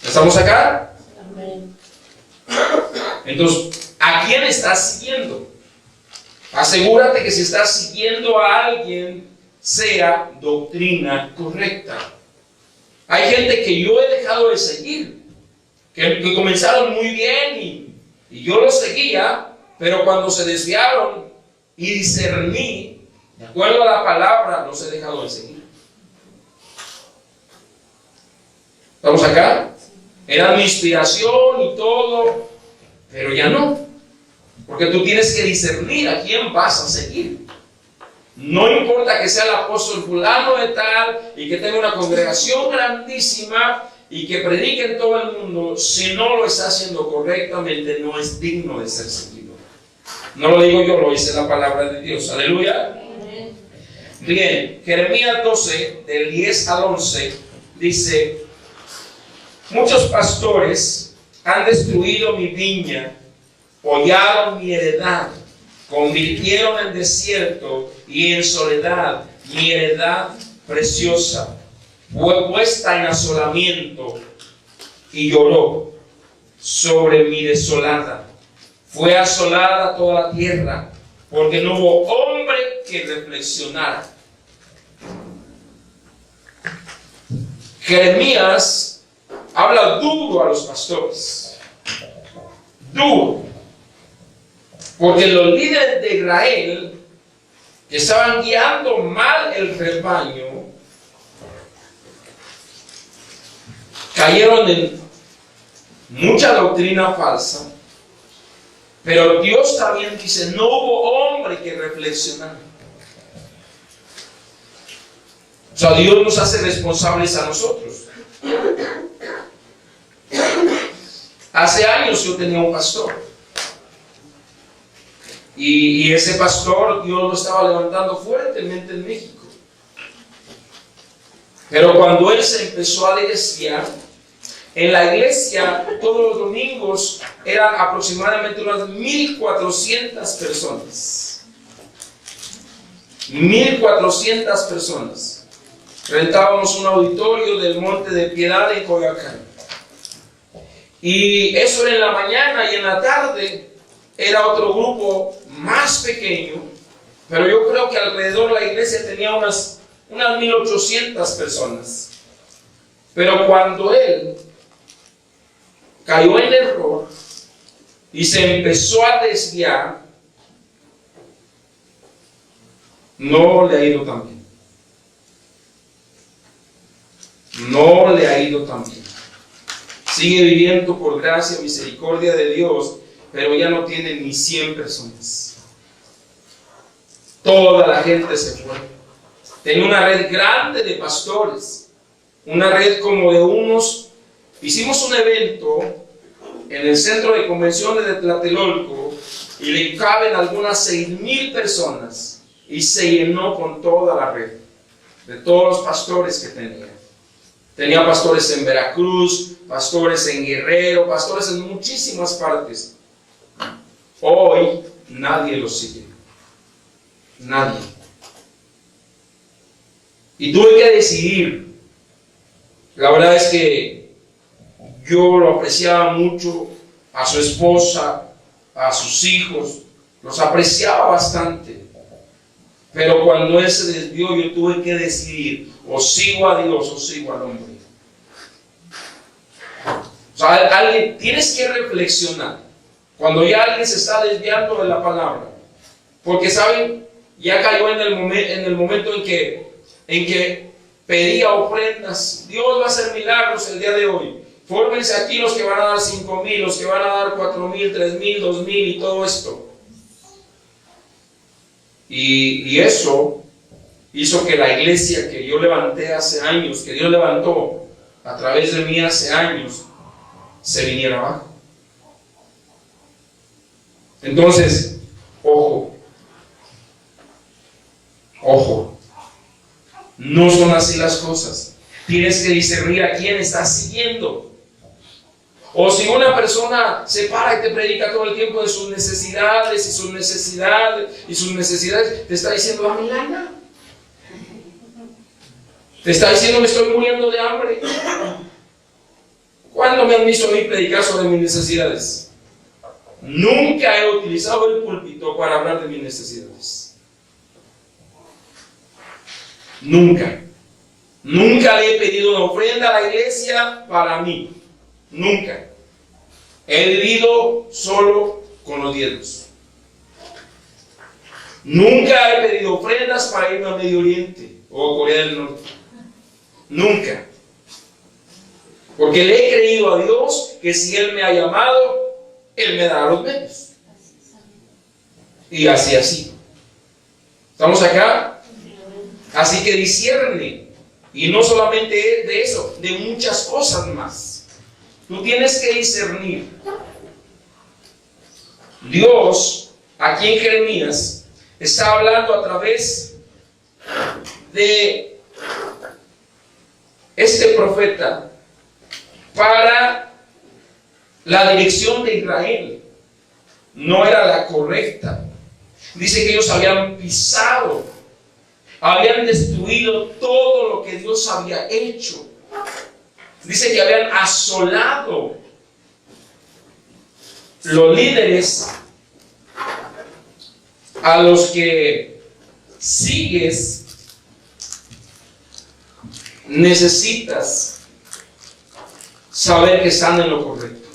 ¿Estamos acá? Amén. Entonces, ¿a quién estás siguiendo? Asegúrate que si estás siguiendo a alguien sea doctrina correcta. Hay gente que yo he dejado de seguir, que comenzaron muy bien y yo los seguía, pero cuando se desviaron y discerní, de acuerdo a la palabra, los he dejado de seguir. ¿Estamos acá? Era mi inspiración y todo, pero ya no. Porque tú tienes que discernir a quién vas a seguir. No importa que sea el apóstol fulano de tal y que tenga una congregación grandísima y que predique en todo el mundo, si no lo está haciendo correctamente, no es digno de ser seguido. No lo digo yo, lo dice la palabra de Dios. Aleluya. Bien, Jeremías 12, del 10 al 11, dice: muchos pastores han destruido mi viña, hollaron mi heredad, convirtieron en desierto y en soledad mi heredad preciosa. Fue puesta en asolamiento y lloró sobre mi desolada. Fue asolada toda la tierra porque no hubo hombre que reflexionara. Jeremías habla duro a los pastores, duro, porque los líderes de Israel que estaban guiando mal el rebaño cayeron en mucha doctrina falsa, pero Dios también dice, no hubo hombre que reflexionara. O sea, Dios nos hace responsables a nosotros. Hace años yo tenía un pastor. Y ese pastor Dios lo estaba levantando fuertemente en México. Pero cuando él se empezó a desviar, en la iglesia todos los domingos eran aproximadamente unas 1,400 personas. 1,400 personas. Rentábamos un auditorio del Monte de Piedad en Coyoacán. Y eso era en la mañana, y en la tarde era otro grupo más pequeño, pero yo creo que alrededor de la iglesia tenía unas 1,800 personas. Pero cuando él cayó en error y se empezó a desviar, no le ha ido tan bien. No le ha ido tan bien. Sigue viviendo por gracia y misericordia de Dios, pero ya no tiene ni 100 personas. Toda la gente se fue. Tenía una red grande de pastores, una red como de unos. Hicimos un evento en el centro de convenciones de Tlatelolco y le caben algunas 6,000 personas, y se llenó con toda la red de todos los pastores que tenía. Tenía pastores en Veracruz, pastores en Guerrero, pastores en muchísimas partes. Hoy nadie los sigue. Nadie. Y tuve que decidir. La verdad es que yo lo apreciaba mucho, a su esposa, a sus hijos, los apreciaba bastante. Pero cuando él se desvió, yo tuve que decidir: o sigo a Dios o sigo al hombre. O sea, tienes que reflexionar cuando ya alguien se está desviando de la palabra, porque saben, ya cayó en el momento en que pedía ofrendas. Dios va a hacer milagros el día de hoy. Fórmense aquí los que van a dar 5,000, los que van a dar 4,000, 3,000, 2,000 y todo esto. Y eso hizo que la iglesia que yo levanté hace años, que Dios levantó a través de mí hace años, se viniera abajo. Entonces, ojo, no son así las cosas. Tienes que discernir a quién estás siguiendo. O si una persona se para y te predica todo el tiempo de sus necesidades y sus necesidades, te está diciendo: dame lana. Te está diciendo: me estoy muriendo de hambre. ¿Cuándo me han visto a mí predicar sobre mis necesidades? Nunca he utilizado el púlpito para hablar de mis necesidades. Nunca. Nunca le he pedido una ofrenda a la iglesia para mí. Nunca. He vivido solo con los diezmos. Nunca he pedido ofrendas para irme a Medio Oriente o a Corea del Norte. Nunca. Porque le he creído a Dios que si Él me ha llamado, Él me dará los medios. Y así. ¿Estamos acá? Así que discierne. Y no solamente de eso, de muchas cosas más. Tú tienes que discernir. Dios, aquí en Jeremías, está hablando a través de este profeta para la dirección de Israel. No era la correcta. Dice que ellos habían pisado, habían destruido todo lo que Dios había hecho. Dice que habían asolado. Los líderes a los que sigues, necesitas saber que están en lo correcto.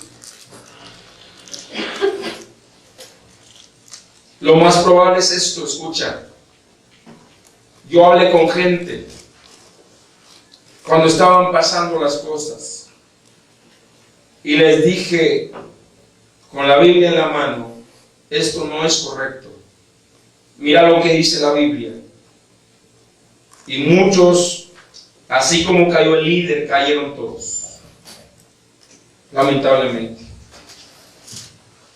Lo más probable es esto, escucha. Yo hablé con gente cuando estaban pasando las cosas y les dije con la Biblia en la mano, esto no es correcto. Mira lo que dice la Biblia. Y muchos, así como cayó el líder, cayeron todos. Lamentablemente.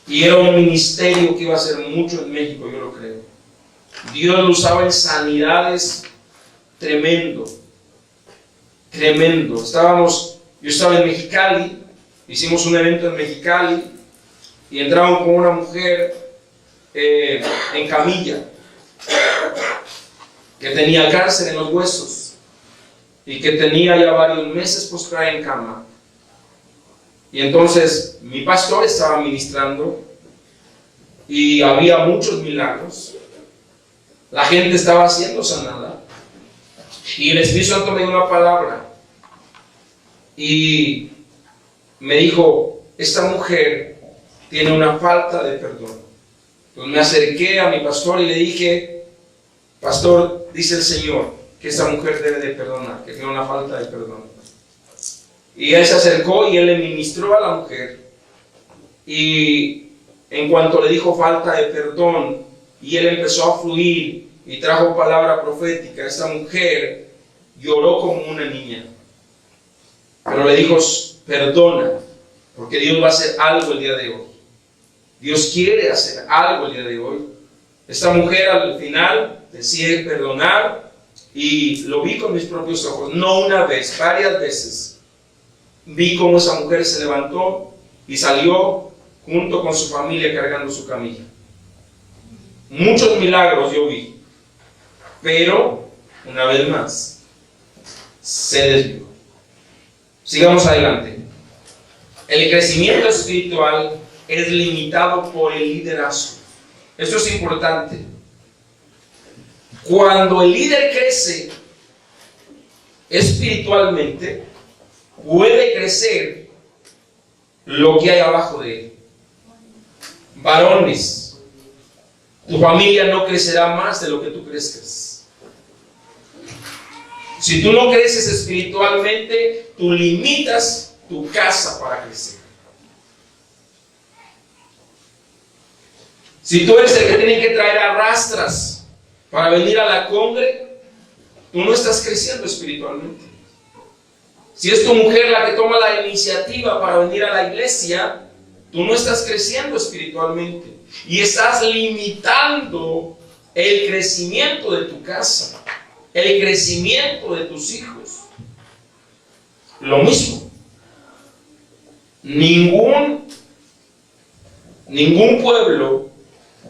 Y era un ministerio que iba a ser mucho en México, yo lo creo. Dios lo usaba en sanidades tremendo. Tremendo. Yo estaba en Mexicali, hicimos un evento en Mexicali y entraban con una mujer en camilla que tenía cáncer en los huesos y que tenía ya varios meses postrada en cama. Y entonces mi pastor estaba ministrando y había muchos milagros. La gente estaba siendo sanada y el Espíritu Santo me dio una palabra y me dijo, esta mujer tiene una falta de perdón. Entonces me acerqué a mi pastor y le dije, pastor, dice el Señor que esta mujer debe de perdonar, que tiene una falta de perdón. Y él se acercó y él le ministró a la mujer. Y en cuanto le dijo falta de perdón, y él empezó a fluir y trajo palabra profética, esta mujer lloró como una niña. Pero le dijo, perdona, porque Dios va a hacer algo el día de hoy. Dios quiere hacer algo el día de hoy. Esta mujer al final decide perdonar y lo vi con mis propios ojos, no una vez, varias veces. Vi cómo esa mujer se levantó y salió junto con su familia cargando su camilla. Muchos milagros yo vi, pero una vez más se desvió. Sigamos adelante. El crecimiento espiritual es limitado por el liderazgo. Esto es importante. Cuando el líder crece espiritualmente, puede crecer lo que hay abajo de él. Varones, tu familia no crecerá más de lo que tú crezcas. Si tú no creces espiritualmente, tú limitas tu casa para crecer. Si tú eres el que tiene que traer arrastras para venir a la congre, tú no estás creciendo espiritualmente. Si es tu mujer la que toma la iniciativa para venir a la iglesia, tú no estás creciendo espiritualmente y estás limitando el crecimiento de tu casa, el crecimiento de tus hijos. Lo mismo. Ningún pueblo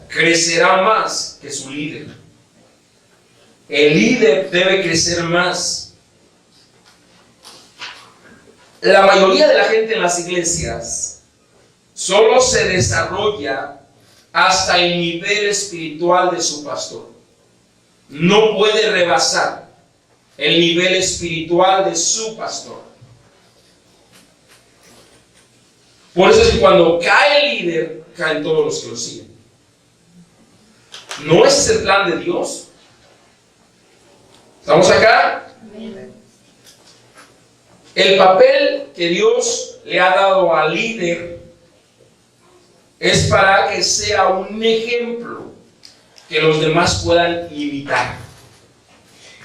crecerá más que su líder. El líder debe crecer más. La mayoría de la gente en las iglesias solo se desarrolla hasta el nivel espiritual de su pastor. No puede rebasar el nivel espiritual de su pastor. Por eso es que cuando cae el líder, caen todos los que lo siguen. ¿No ese es el plan de Dios? ¿Estamos acá? El papel que Dios le ha dado al líder es para que sea un ejemplo que los demás puedan imitar.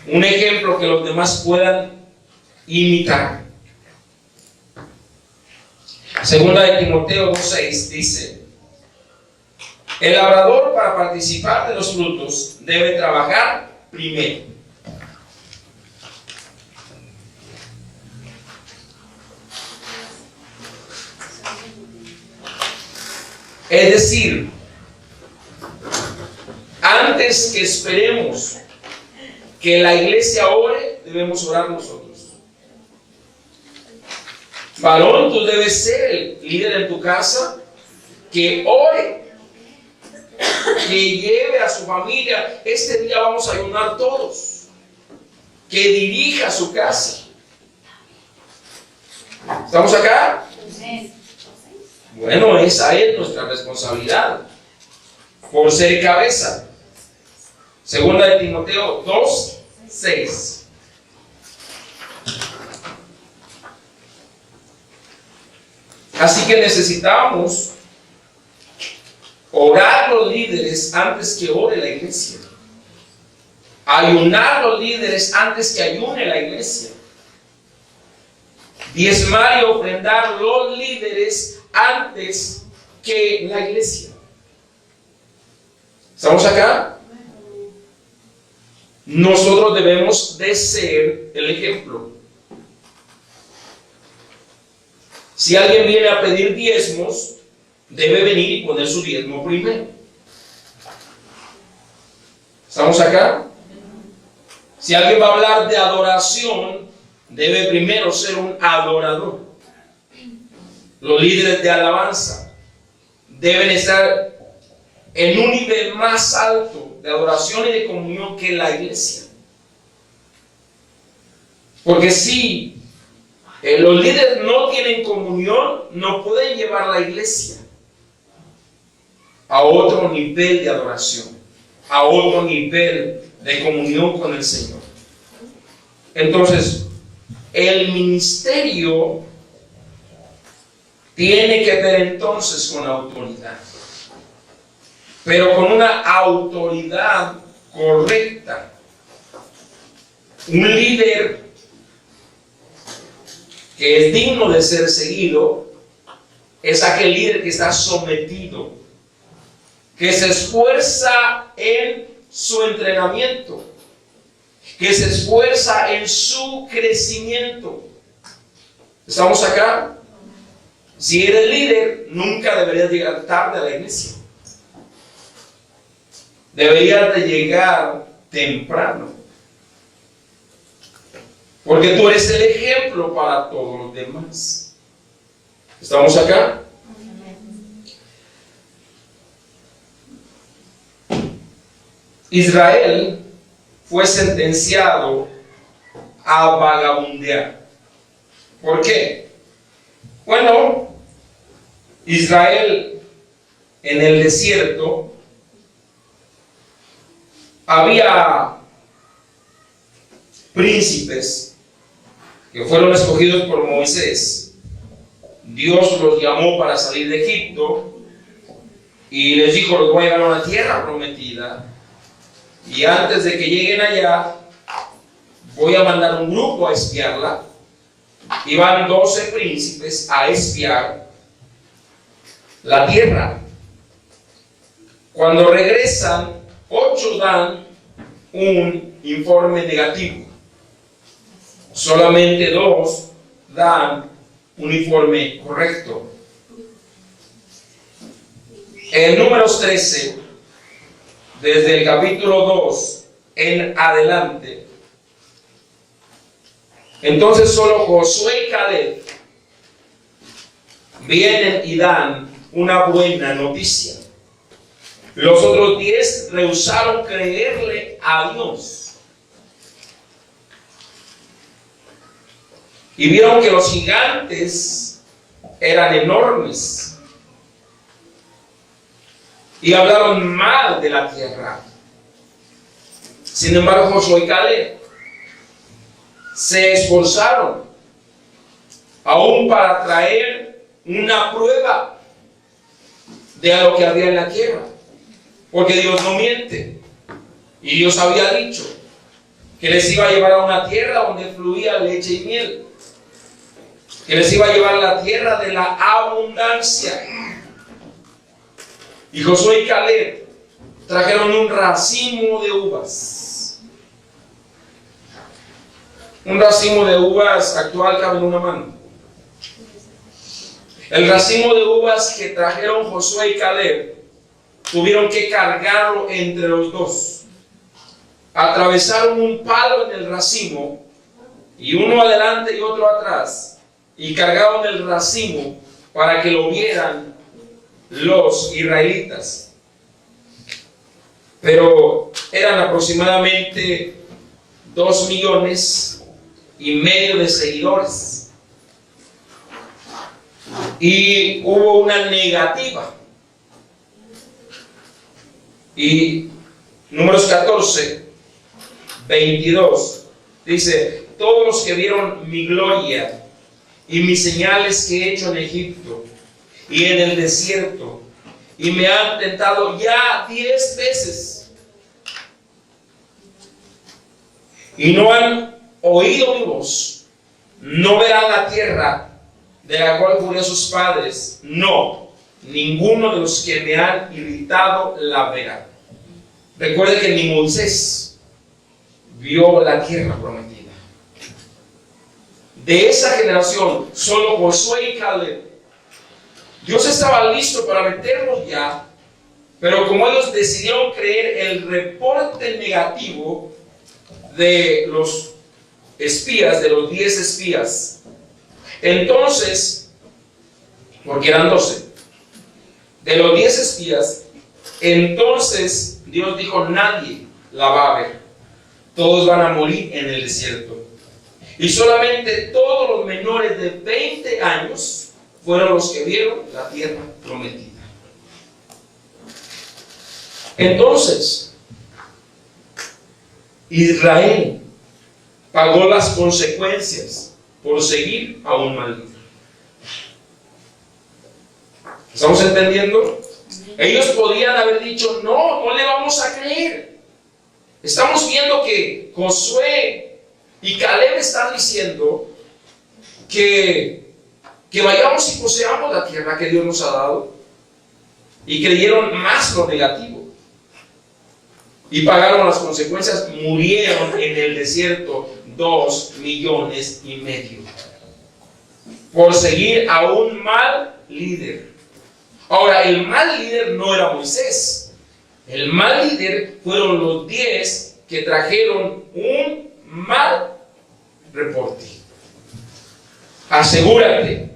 Un ejemplo que los demás puedan imitar. Segunda de Timoteo 2:6 dice: el labrador, para participar de los frutos, debe trabajar primero. Es decir, antes que esperemos que la iglesia ore, debemos orar nosotros. Varón, tú debes ser el líder en tu casa que ore que lleve a su familia. Este día vamos a ayunar todos. Que dirija su casa. ¿Estamos acá? Bueno, esa es nuestra responsabilidad. Por ser cabeza. Segunda de Timoteo 2:6. Así que necesitamos orar los líderes antes que ore la iglesia. Ayunar los líderes antes que ayune la iglesia. Diezmar y ofrendar los líderes antes que la iglesia. ¿Estamos acá? Nosotros debemos de ser el ejemplo. Si alguien viene a pedir diezmos, debe venir y poner su diezmo primero. ¿Estamos acá? Si alguien va a hablar de adoración, debe primero ser un adorador. Los líderes de alabanza deben estar en un nivel más alto de adoración y de comunión que la iglesia. Porque si los líderes no tienen comunión, no pueden llevar la iglesia a otro nivel de adoración, a otro nivel de comunión con el Señor. Entonces, el ministerio tiene que ver entonces con autoridad, pero con una autoridad correcta. Un líder que es digno de ser seguido es aquel líder que está sometido, que se esfuerza en su entrenamiento, que se esfuerza en su crecimiento. ¿Estamos acá? Si eres líder, nunca deberías llegar tarde a la iglesia. Deberías de llegar temprano. Porque tú eres el ejemplo para todos los demás. ¿Estamos acá? Israel fue sentenciado a vagabundear. ¿Por qué? Bueno, Israel en el desierto había príncipes que fueron escogidos por Moisés. Dios los llamó para salir de Egipto y les dijo: los voy a llevar a una tierra prometida, y antes de que lleguen allá voy a mandar un grupo a espiarla, y van 12 príncipes a espiar la tierra. Cuando regresan, 8 dan un informe negativo. Solamente 2 dan un informe correcto. En Números 13, desde el capítulo 2 en adelante, entonces solo Josué y Caleb vienen y dan una buena noticia. Los otros 10 rehusaron creerle a Dios. Y vieron que los gigantes eran enormes. Y hablaron mal de la tierra. Sin embargo, Josué y Caleb se esforzaron aún para traer una prueba de lo que había en la tierra. Porque Dios no miente. Y Dios había dicho que les iba a llevar a una tierra donde fluía leche y miel. Que les iba a llevar a la tierra de la abundancia. Y Josué y Caleb trajeron un racimo de uvas. Un racimo de uvas actual cabe en una mano. El racimo de uvas que trajeron Josué y Caleb tuvieron que cargarlo entre los dos. Atravesaron un palo en el racimo, y uno adelante y otro atrás, y cargaron el racimo para que lo vieran los israelitas. pero eran aproximadamente 2,5 millones de seguidores. Y hubo una negativa. Y Números 14, 22 dice: todos los que vieron mi gloria y mis señales que he hecho en Egipto y en el desierto, y me han tentado ya 10 veces, y no han oído mi voz, no verán la tierra de la cual juré a sus padres, no, ninguno de los que me han irritado la verá. Recuerde que ni Moisés vio la tierra prometida. De esa generación, solo Josué y Caleb. Dios estaba listo para meterlos ya, pero como ellos decidieron creer el reporte negativo de los espías, de los 10 espías, entonces, porque eran 12, de los 10 espías, entonces Dios dijo: nadie la va a ver, todos van a morir en el desierto. Y solamente todos los menores de 20 años fueron los que vieron la tierra prometida. Entonces, Israel pagó las consecuencias por seguir a un mal líder. ¿Estamos entendiendo? Ellos podían haber dicho: no, no le vamos a creer. Estamos viendo que Josué y Caleb están diciendo que vayamos y poseamos la tierra que Dios nos ha dado, y creyeron más lo negativo y pagaron las consecuencias. Murieron en el desierto 2,5 millones por seguir a un mal líder. Ahora, el mal líder no era Moisés. El mal líder fueron los 10 que trajeron un mal reporte. Asegúrate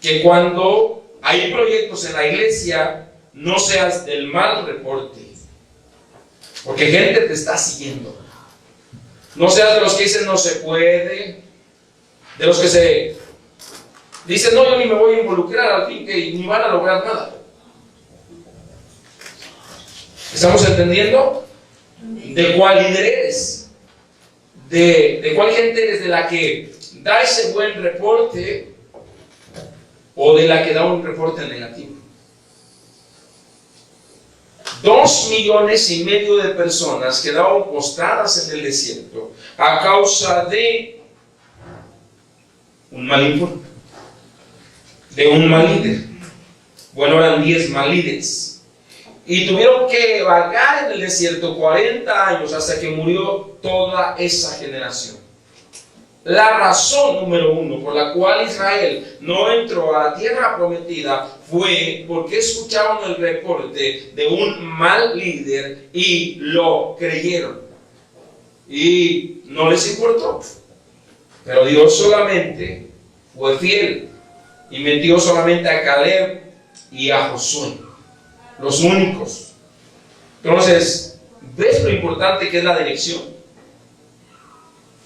que cuando hay proyectos en la iglesia no seas del mal reporte, porque gente te está siguiendo. No seas de los que dicen no se puede, de los que se dicen no, yo ni me voy a involucrar, al fin que ni van a lograr nada. ¿Estamos entendiendo? ¿De cuál líder eres? ¿De cuál gente eres? ¿De la que da ese buen reporte o de la que da un reporte negativo? 2,5 millones de personas quedaron postradas en el desierto a causa de un mal informe, de un mal líder. Bueno, eran 10 mal líderes. Y tuvieron que vagar en el desierto 40 años hasta que murió toda esa generación. La razón número 1 por la cual Israel no entró a la tierra prometida fue porque escucharon el reporte de un mal líder y lo creyeron. Y no les importó. Pero Dios solamente fue fiel y metió solamente a Caleb y a Josué, los únicos. Entonces, ¿ves lo importante que es la dirección?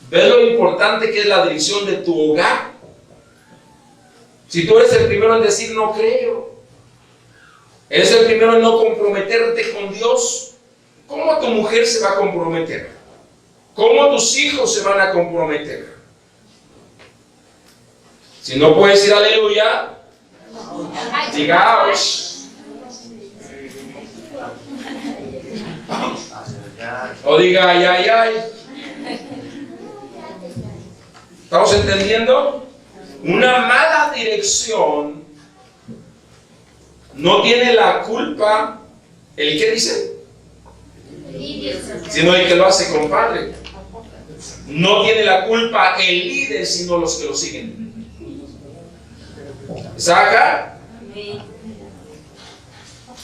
¿Ves lo importante que es la dirección de tu hogar? Si tú eres el primero en decir no creo, eres el primero en no comprometerte con Dios, ¿cómo tu mujer se va a comprometer? ¿Cómo tus hijos se van a comprometer? Si no puedes decir aleluya, digaos. O diga ay, ay, ay. ¿Estamos entendiendo? Una mala dirección no tiene la culpa el que dice, sino el que lo hace, compadre. No tiene la culpa el líder, sino los que lo siguen. ¿Está acá?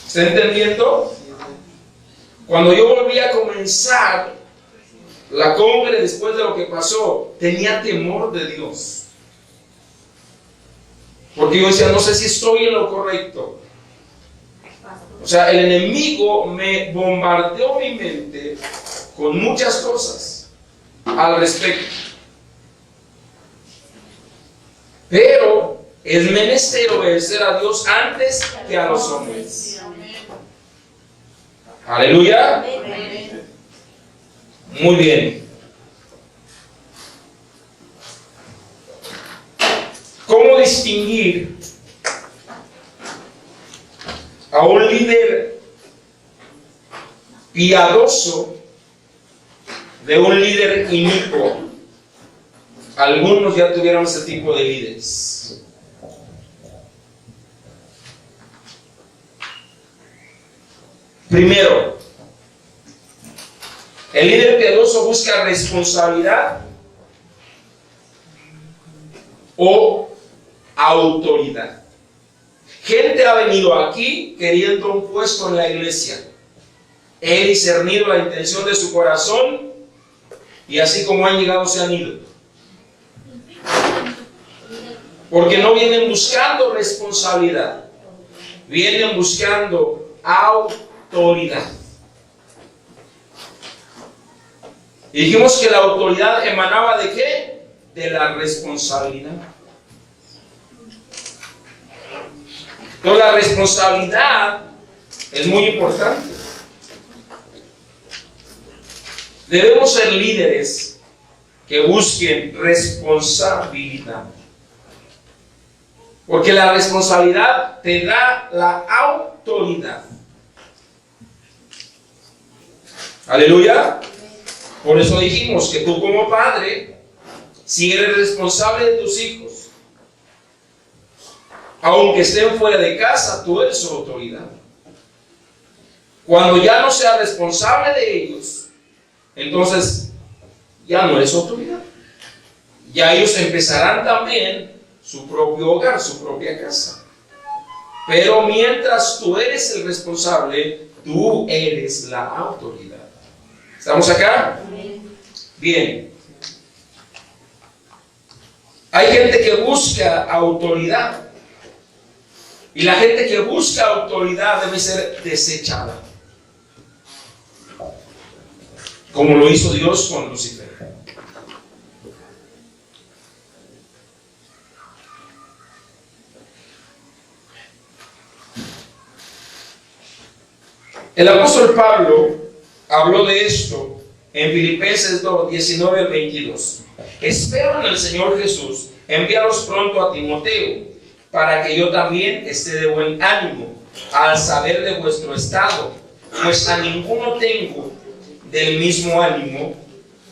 ¿Está entendiendo? Cuando yo volví a comenzar la cumbre después de lo que pasó, tenía temor de Dios. Porque yo decía, no sé si estoy en lo correcto. O sea, el enemigo me bombardeó mi mente con muchas cosas al respecto. Pero es menester obedecer a Dios antes que a los hombres. Aleluya. Muy bien. ¿Cómo distinguir a un líder piadoso de un líder inicuo? Algunos ya tuvieron ese tipo de líderes. Primero, el líder piadoso busca responsabilidad o autoridad. Gente ha venido aquí queriendo un puesto en la iglesia. He discernido la intención de su corazón y así como han llegado se han ido. Porque no vienen buscando responsabilidad, vienen buscando autoridad. Y dijimos que la autoridad emanaba ¿de qué? De la responsabilidad. Entonces la responsabilidad es muy importante. Debemos ser líderes que busquen responsabilidad. Porque la responsabilidad te da la autoridad. Aleluya. Por eso dijimos que tú como padre, si eres responsable de tus hijos, aunque estén fuera de casa, tú eres su autoridad. Cuando ya no seas responsable de ellos, entonces ya no eres autoridad. Ya ellos empezarán también su propio hogar, su propia casa. Pero mientras tú eres el responsable, tú eres la autoridad. ¿Estamos acá? Bien. Hay gente que busca autoridad. Y la gente que busca autoridad debe ser desechada. Como lo hizo Dios con Lucifer. El apóstol Pablo habló de esto en Filipenses 2, 19 al 22. Espero en el Señor Jesús enviaros pronto a Timoteo, para que yo también esté de buen ánimo al saber de vuestro estado, pues a ninguno tengo del mismo ánimo,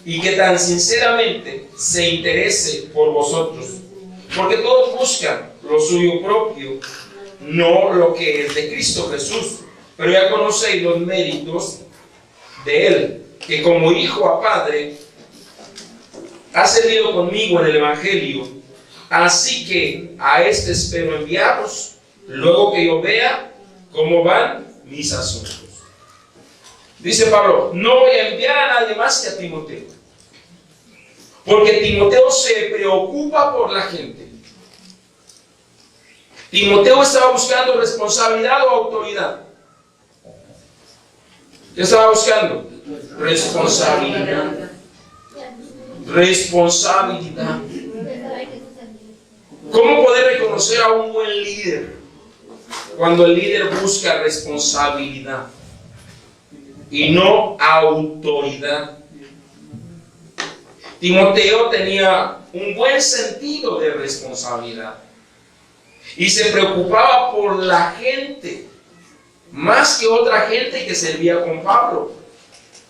y que tan sinceramente se interese por vosotros, porque todos buscan lo suyo propio, no lo que es de Cristo Jesús. Pero ya conocéis los méritos de Él, que como hijo a padre ha servido conmigo en el Evangelio. Así que a este espero enviaros, luego que yo vea cómo van mis asuntos. Dice Pablo, no voy a enviar a nadie más que a Timoteo, porque Timoteo se preocupa por la gente. Timoteo estaba buscando responsabilidad o autoridad. ¿Qué estaba buscando? Responsabilidad. Responsabilidad. ¿Cómo poder reconocer a un buen líder? Cuando el líder busca responsabilidad y no autoridad. Timoteo tenía un buen sentido de responsabilidad y se preocupaba por la gente más que otra gente que servía con Pablo.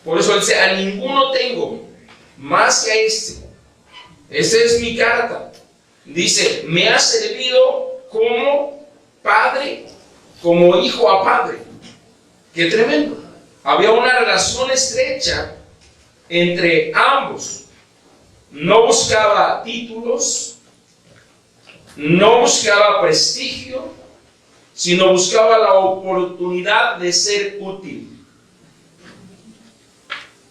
Por eso él dice, a ninguno tengo más que a este. Esa es mi carta. Dice, me ha servido como padre, como hijo a padre. Qué tremendo. Había una relación estrecha entre ambos. No buscaba títulos, no buscaba prestigio, sino buscaba la oportunidad de ser útil.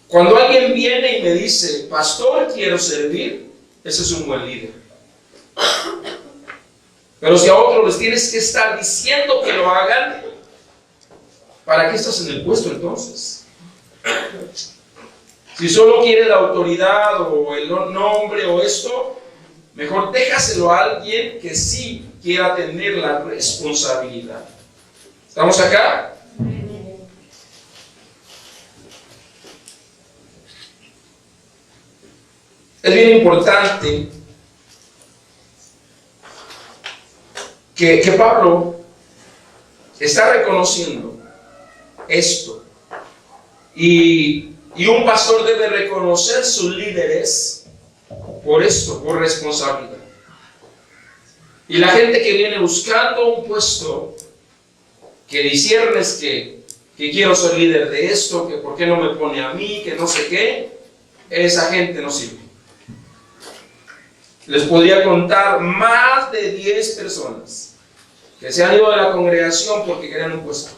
Cuando alguien viene y me dice, pastor, quiero servir, ese es un buen líder. Pero si a otros les tienes que estar diciendo que lo hagan, ¿para qué estás en el puesto entonces? Si solo quieres la autoridad o el nombre o esto, mejor déjaselo a alguien que sí quiera tener la responsabilidad. ¿Estamos acá? Es bien importante que Pablo está reconociendo esto. Y un pastor debe reconocer sus líderes por esto, por responsabilidad. Y la gente que viene buscando un puesto, que disiernes que quiero ser líder de esto, que por qué no me pone a mí, que no sé qué, esa gente no sirve. Les podría contar más de 10 personas que se han ido de la congregación porque querían un puesto.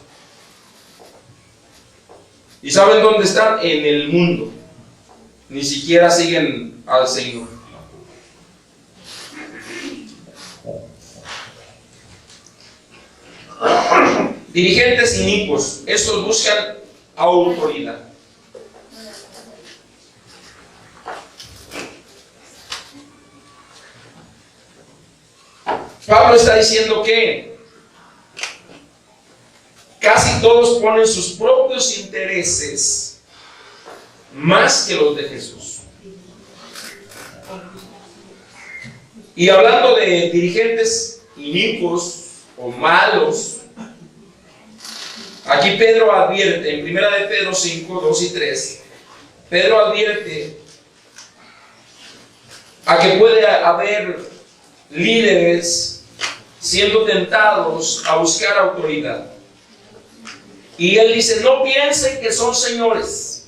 ¿Y saben dónde están? En el mundo. Ni siquiera siguen al Señor. Dirigentes inicuos, estos buscan autoridad. Pablo está diciendo que casi todos ponen sus propios intereses más que los de Jesús. Y hablando de dirigentes inicuos o malos, aquí Pedro advierte, en 1 de Pedro 5, 2 y 3, Pedro advierte a que puede haber líderes siendo tentados a buscar autoridad. Y él dice, no piensen que son señores.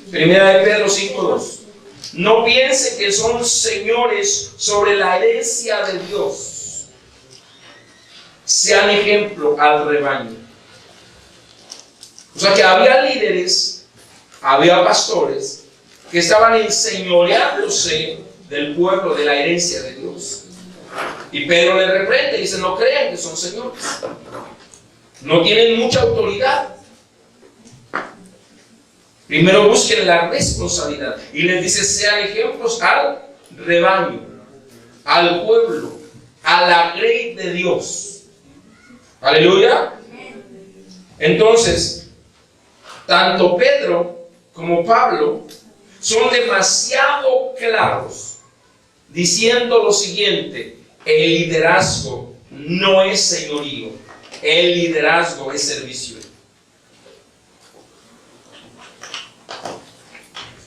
1 de Pedro 5, 2. No piensen que son señores sobre la herencia de Dios. Sean ejemplo al rebaño. O sea que había líderes, había pastores que estaban enseñoreándose del pueblo, de la herencia de Dios. Y Pedro le reprende y dice, no crean que son señores. No tienen mucha autoridad. Primero busquen la responsabilidad. Y les dice, sean ejemplos al rebaño, al pueblo, a la grey de Dios. Aleluya. Entonces, tanto Pedro como Pablo son demasiado claros diciendo lo siguiente: el liderazgo no es señorío, el liderazgo es servicio.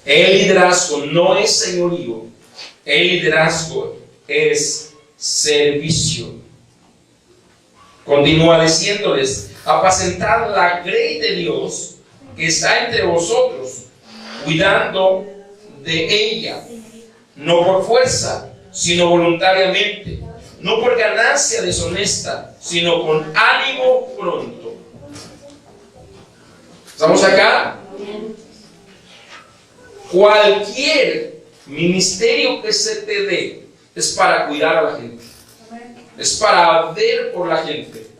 El liderazgo no es señorío, el liderazgo es servicio. Continúa diciéndoles: apacentad la grey de Dios que está entre vosotros, cuidando de ella, no por fuerza, sino voluntariamente, no por ganancia deshonesta, sino con ánimo pronto. ¿Estamos acá? Cualquier ministerio que se te dé es para cuidar a la gente, es para ver por la gente.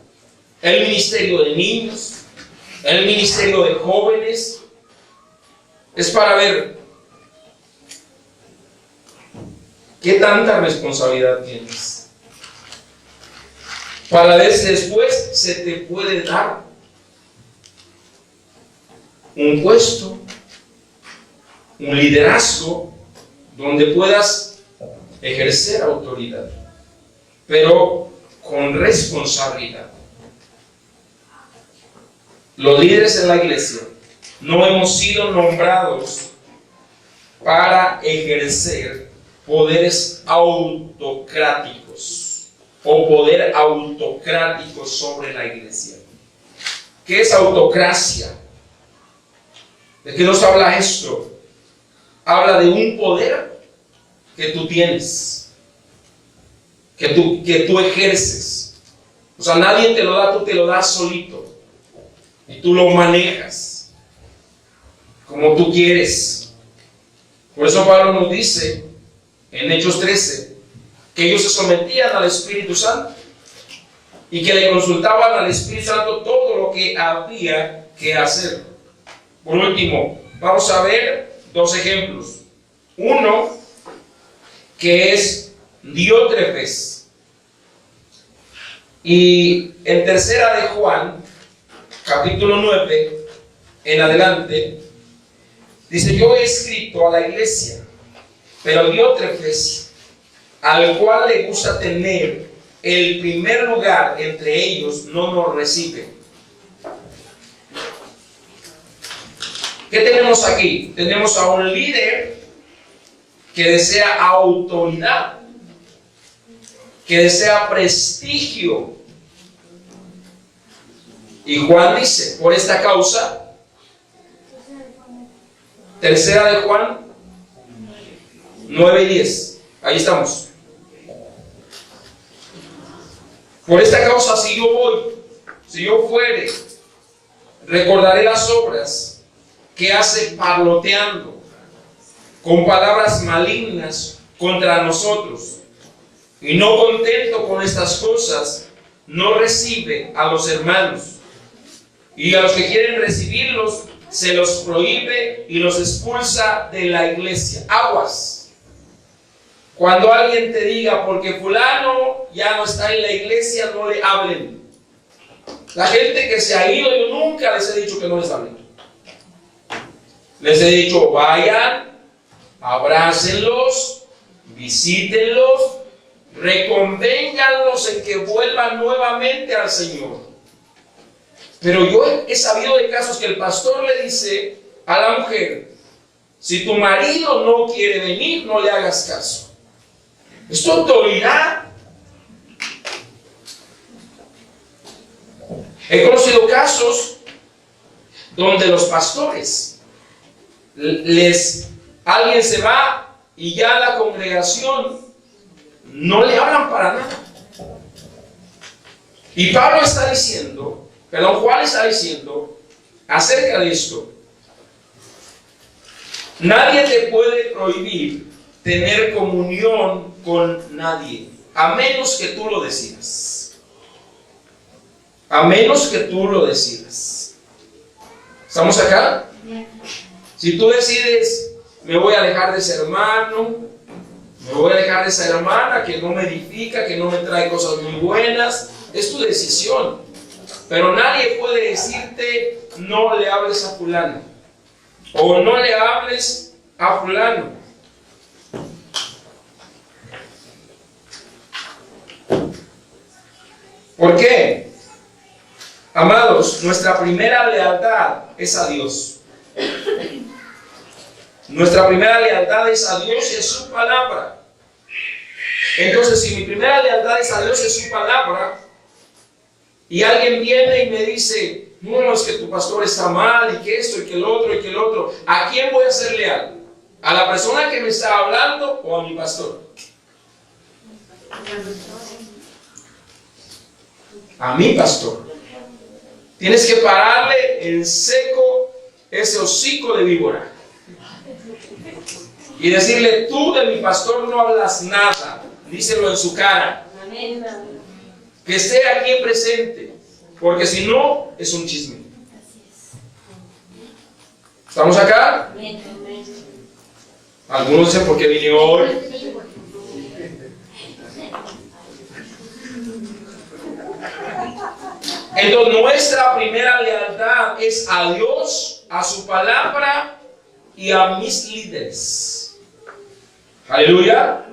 El ministerio de niños, el ministerio de jóvenes, es para ver qué tanta responsabilidad tienes, para ver si después se te puede dar un puesto, un liderazgo donde puedas ejercer autoridad, pero con responsabilidad. Los líderes en la iglesia no hemos sido nombrados para ejercer poderes autocráticos o poder autocrático sobre la iglesia. ¿Qué es autocracia? ¿De qué nos habla esto? Habla de un poder que tú tienes, que tú ejerces. O sea, nadie te lo da, tú te lo das solito. Y tú lo manejas como tú quieres. Por eso Pablo nos dice en Hechos 13 que ellos se sometían al Espíritu Santo y que le consultaban al Espíritu Santo todo lo que había que hacer. Por último, vamos a ver dos ejemplos. Uno, que es Diótrefes. Y en tercera de Juan, capítulo 9, en adelante, dice: yo he escrito a la iglesia, pero Diótrefes, al cual le gusta tener el primer lugar entre ellos, no nos recibe. ¿Qué tenemos aquí? Tenemos a un líder que desea autoridad, que desea prestigio. Y Juan dice, por esta causa, tercera de Juan 9 y 10, ahí estamos. Por esta causa, si yo voy, si yo fuere, recordaré las obras que hace parloteando con palabras malignas contra nosotros. Y no contento con estas cosas, no recibe a los hermanos. Y a los que quieren recibirlos, se los prohíbe y los expulsa de la iglesia. Aguas. Cuando alguien te diga, porque fulano ya no está en la iglesia, no le hablen. La gente que se ha ido, yo nunca les he dicho que no les hablen. Les he dicho, vayan, abrácenlos, visítenlos, reconvénganlos en que vuelvan nuevamente al Señor. Pero yo he sabido de casos que el pastor le dice a la mujer, si tu marido no quiere venir, no le hagas caso. Es tu autoridad. He conocido casos donde los pastores alguien se va y ya la congregación no le hablan para nada. Y Juan está diciendo acerca de esto: nadie te puede prohibir tener comunión con nadie, a menos que tú lo decidas. A menos que tú lo decidas. ¿Estamos acá? Si tú decides, me voy a alejar de ese hermano, me voy a alejar de esa hermana que no me edifica, que no me trae cosas muy buenas, es tu decisión. Pero nadie puede decirte, no le hables a fulano, o no le hables a fulano. ¿Por qué? Amados, nuestra primera lealtad es a Dios. Nuestra primera lealtad es a Dios y a su palabra. Entonces, si mi primera lealtad es a Dios y a su palabra, y alguien viene y me dice, no, es que tu pastor está mal, y que esto, y que el otro, y que el otro, ¿a quién voy a ser leal? ¿A la persona que me está hablando o a mi pastor? A mi pastor. Tienes que pararle en seco ese hocico de víbora y decirle, tú de mi pastor no hablas nada. Díselo en su cara. Que esté aquí presente, porque si no, es un chisme. ¿Estamos acá? Algunos dicen, ¿por qué vine hoy? Entonces, nuestra primera lealtad es a Dios, a su palabra y a mis líderes. Aleluya.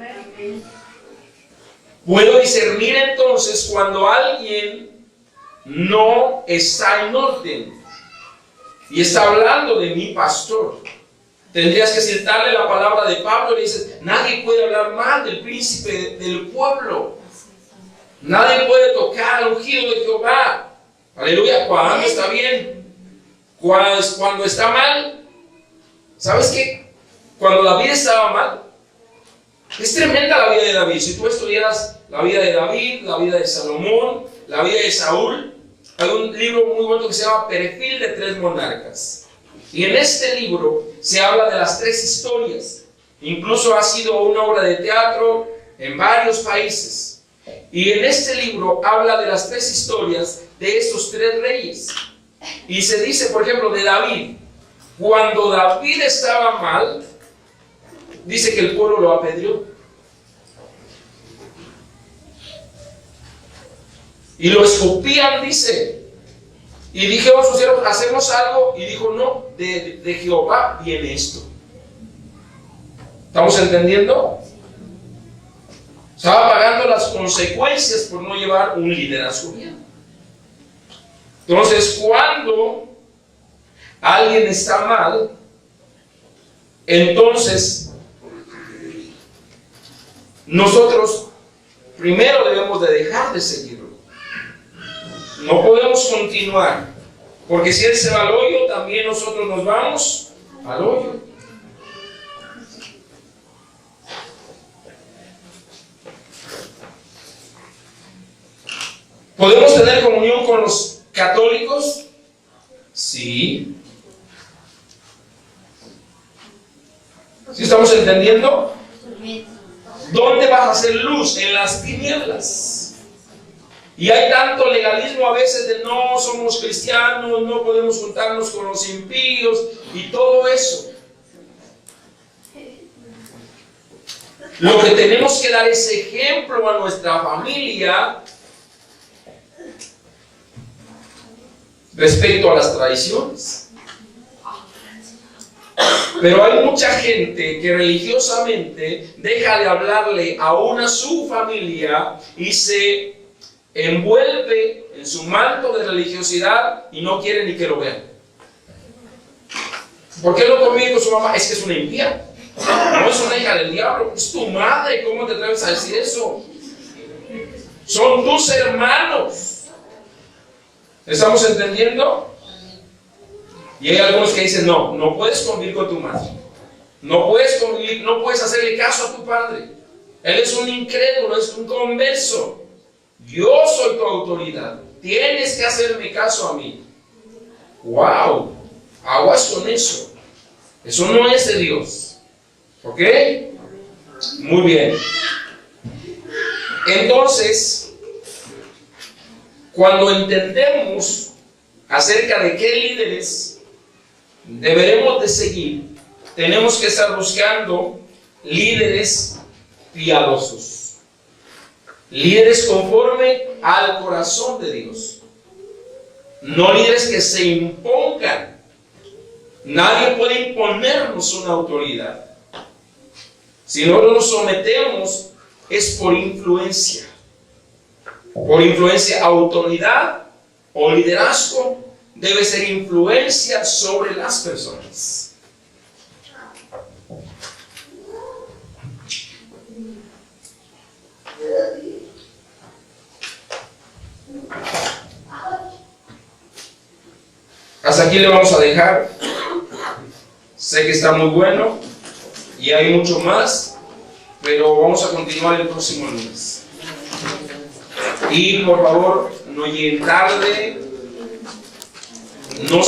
Puedo discernir entonces cuando alguien no está en orden y está hablando de mi pastor. Tendrías que citarle la palabra de Pablo y le dices, nadie puede hablar mal del príncipe del pueblo. Nadie puede tocar al ungido de Jehová. Aleluya. Cuando está bien, cuando está mal. ¿Sabes qué? Cuando David estaba mal, es tremenda la vida de David. Si tú estudiaras la vida de David, la vida de Salomón, la vida de Saúl, hay un libro muy bueno que se llama Perfil de 3 monarcas. Y en este libro se habla de las 3 historias. Incluso ha sido una obra de teatro en varios países. Y en este libro habla de las tres historias de estos tres reyes. Y se dice, por ejemplo, de David. Cuando David estaba mal, dice que el pueblo lo apedreó. Y lo escupían, dice. Y dijeron a sus siervos, ¿hacemos algo? Y dijo, no, de Jehová viene esto. ¿Estamos entendiendo? Estaba pagando las consecuencias por no llevar un liderazgo bien. Entonces, cuando alguien está mal, entonces nosotros primero debemos de dejar de seguirlo. No podemos continuar, porque si él se va al hoyo, también nosotros nos vamos al hoyo. ¿Podemos tener comunión con los católicos? Sí. ¿Sí estamos entendiendo? ¿Dónde vas a hacer luz? En las tinieblas. Y hay tanto legalismo a veces de no somos cristianos, no podemos juntarnos con los impíos y todo eso. Lo que tenemos que dar es ejemplo a nuestra familia respecto a las tradiciones. Pero hay mucha gente que religiosamente deja de hablarle aún a su familia y se envuelve en su manto de religiosidad y no quiere ni que lo vean. ¿Por qué no convive con su mamá? Es que es una impía. No es una hija del diablo, es tu madre. ¿Cómo te atreves a decir eso? Son tus hermanos. ¿Estamos entendiendo? Y hay algunos que dicen, no, no puedes convivir con tu madre. No puedes convivir, no puedes hacerle caso a tu padre. Él es un incrédulo, es un converso. Yo soy tu autoridad. Tienes que hacerme caso a mí. ¡Wow! Aguas con eso. Eso no es de Dios. ¿Ok? Muy bien. Entonces, cuando entendemos acerca de qué líderes deberemos de seguir, tenemos que estar buscando líderes piadosos. Líderes conforme al corazón de Dios. No líderes que se impongan. Nadie puede imponernos una autoridad. Si nosotros nos sometemos, es por influencia. Por influencia, autoridad o liderazgo debe ser influencia sobre las personas. Hasta aquí le vamos a dejar. Sé que está muy bueno y hay mucho más, pero vamos a continuar el próximo lunes. Y por favor, no lleguen tarde, no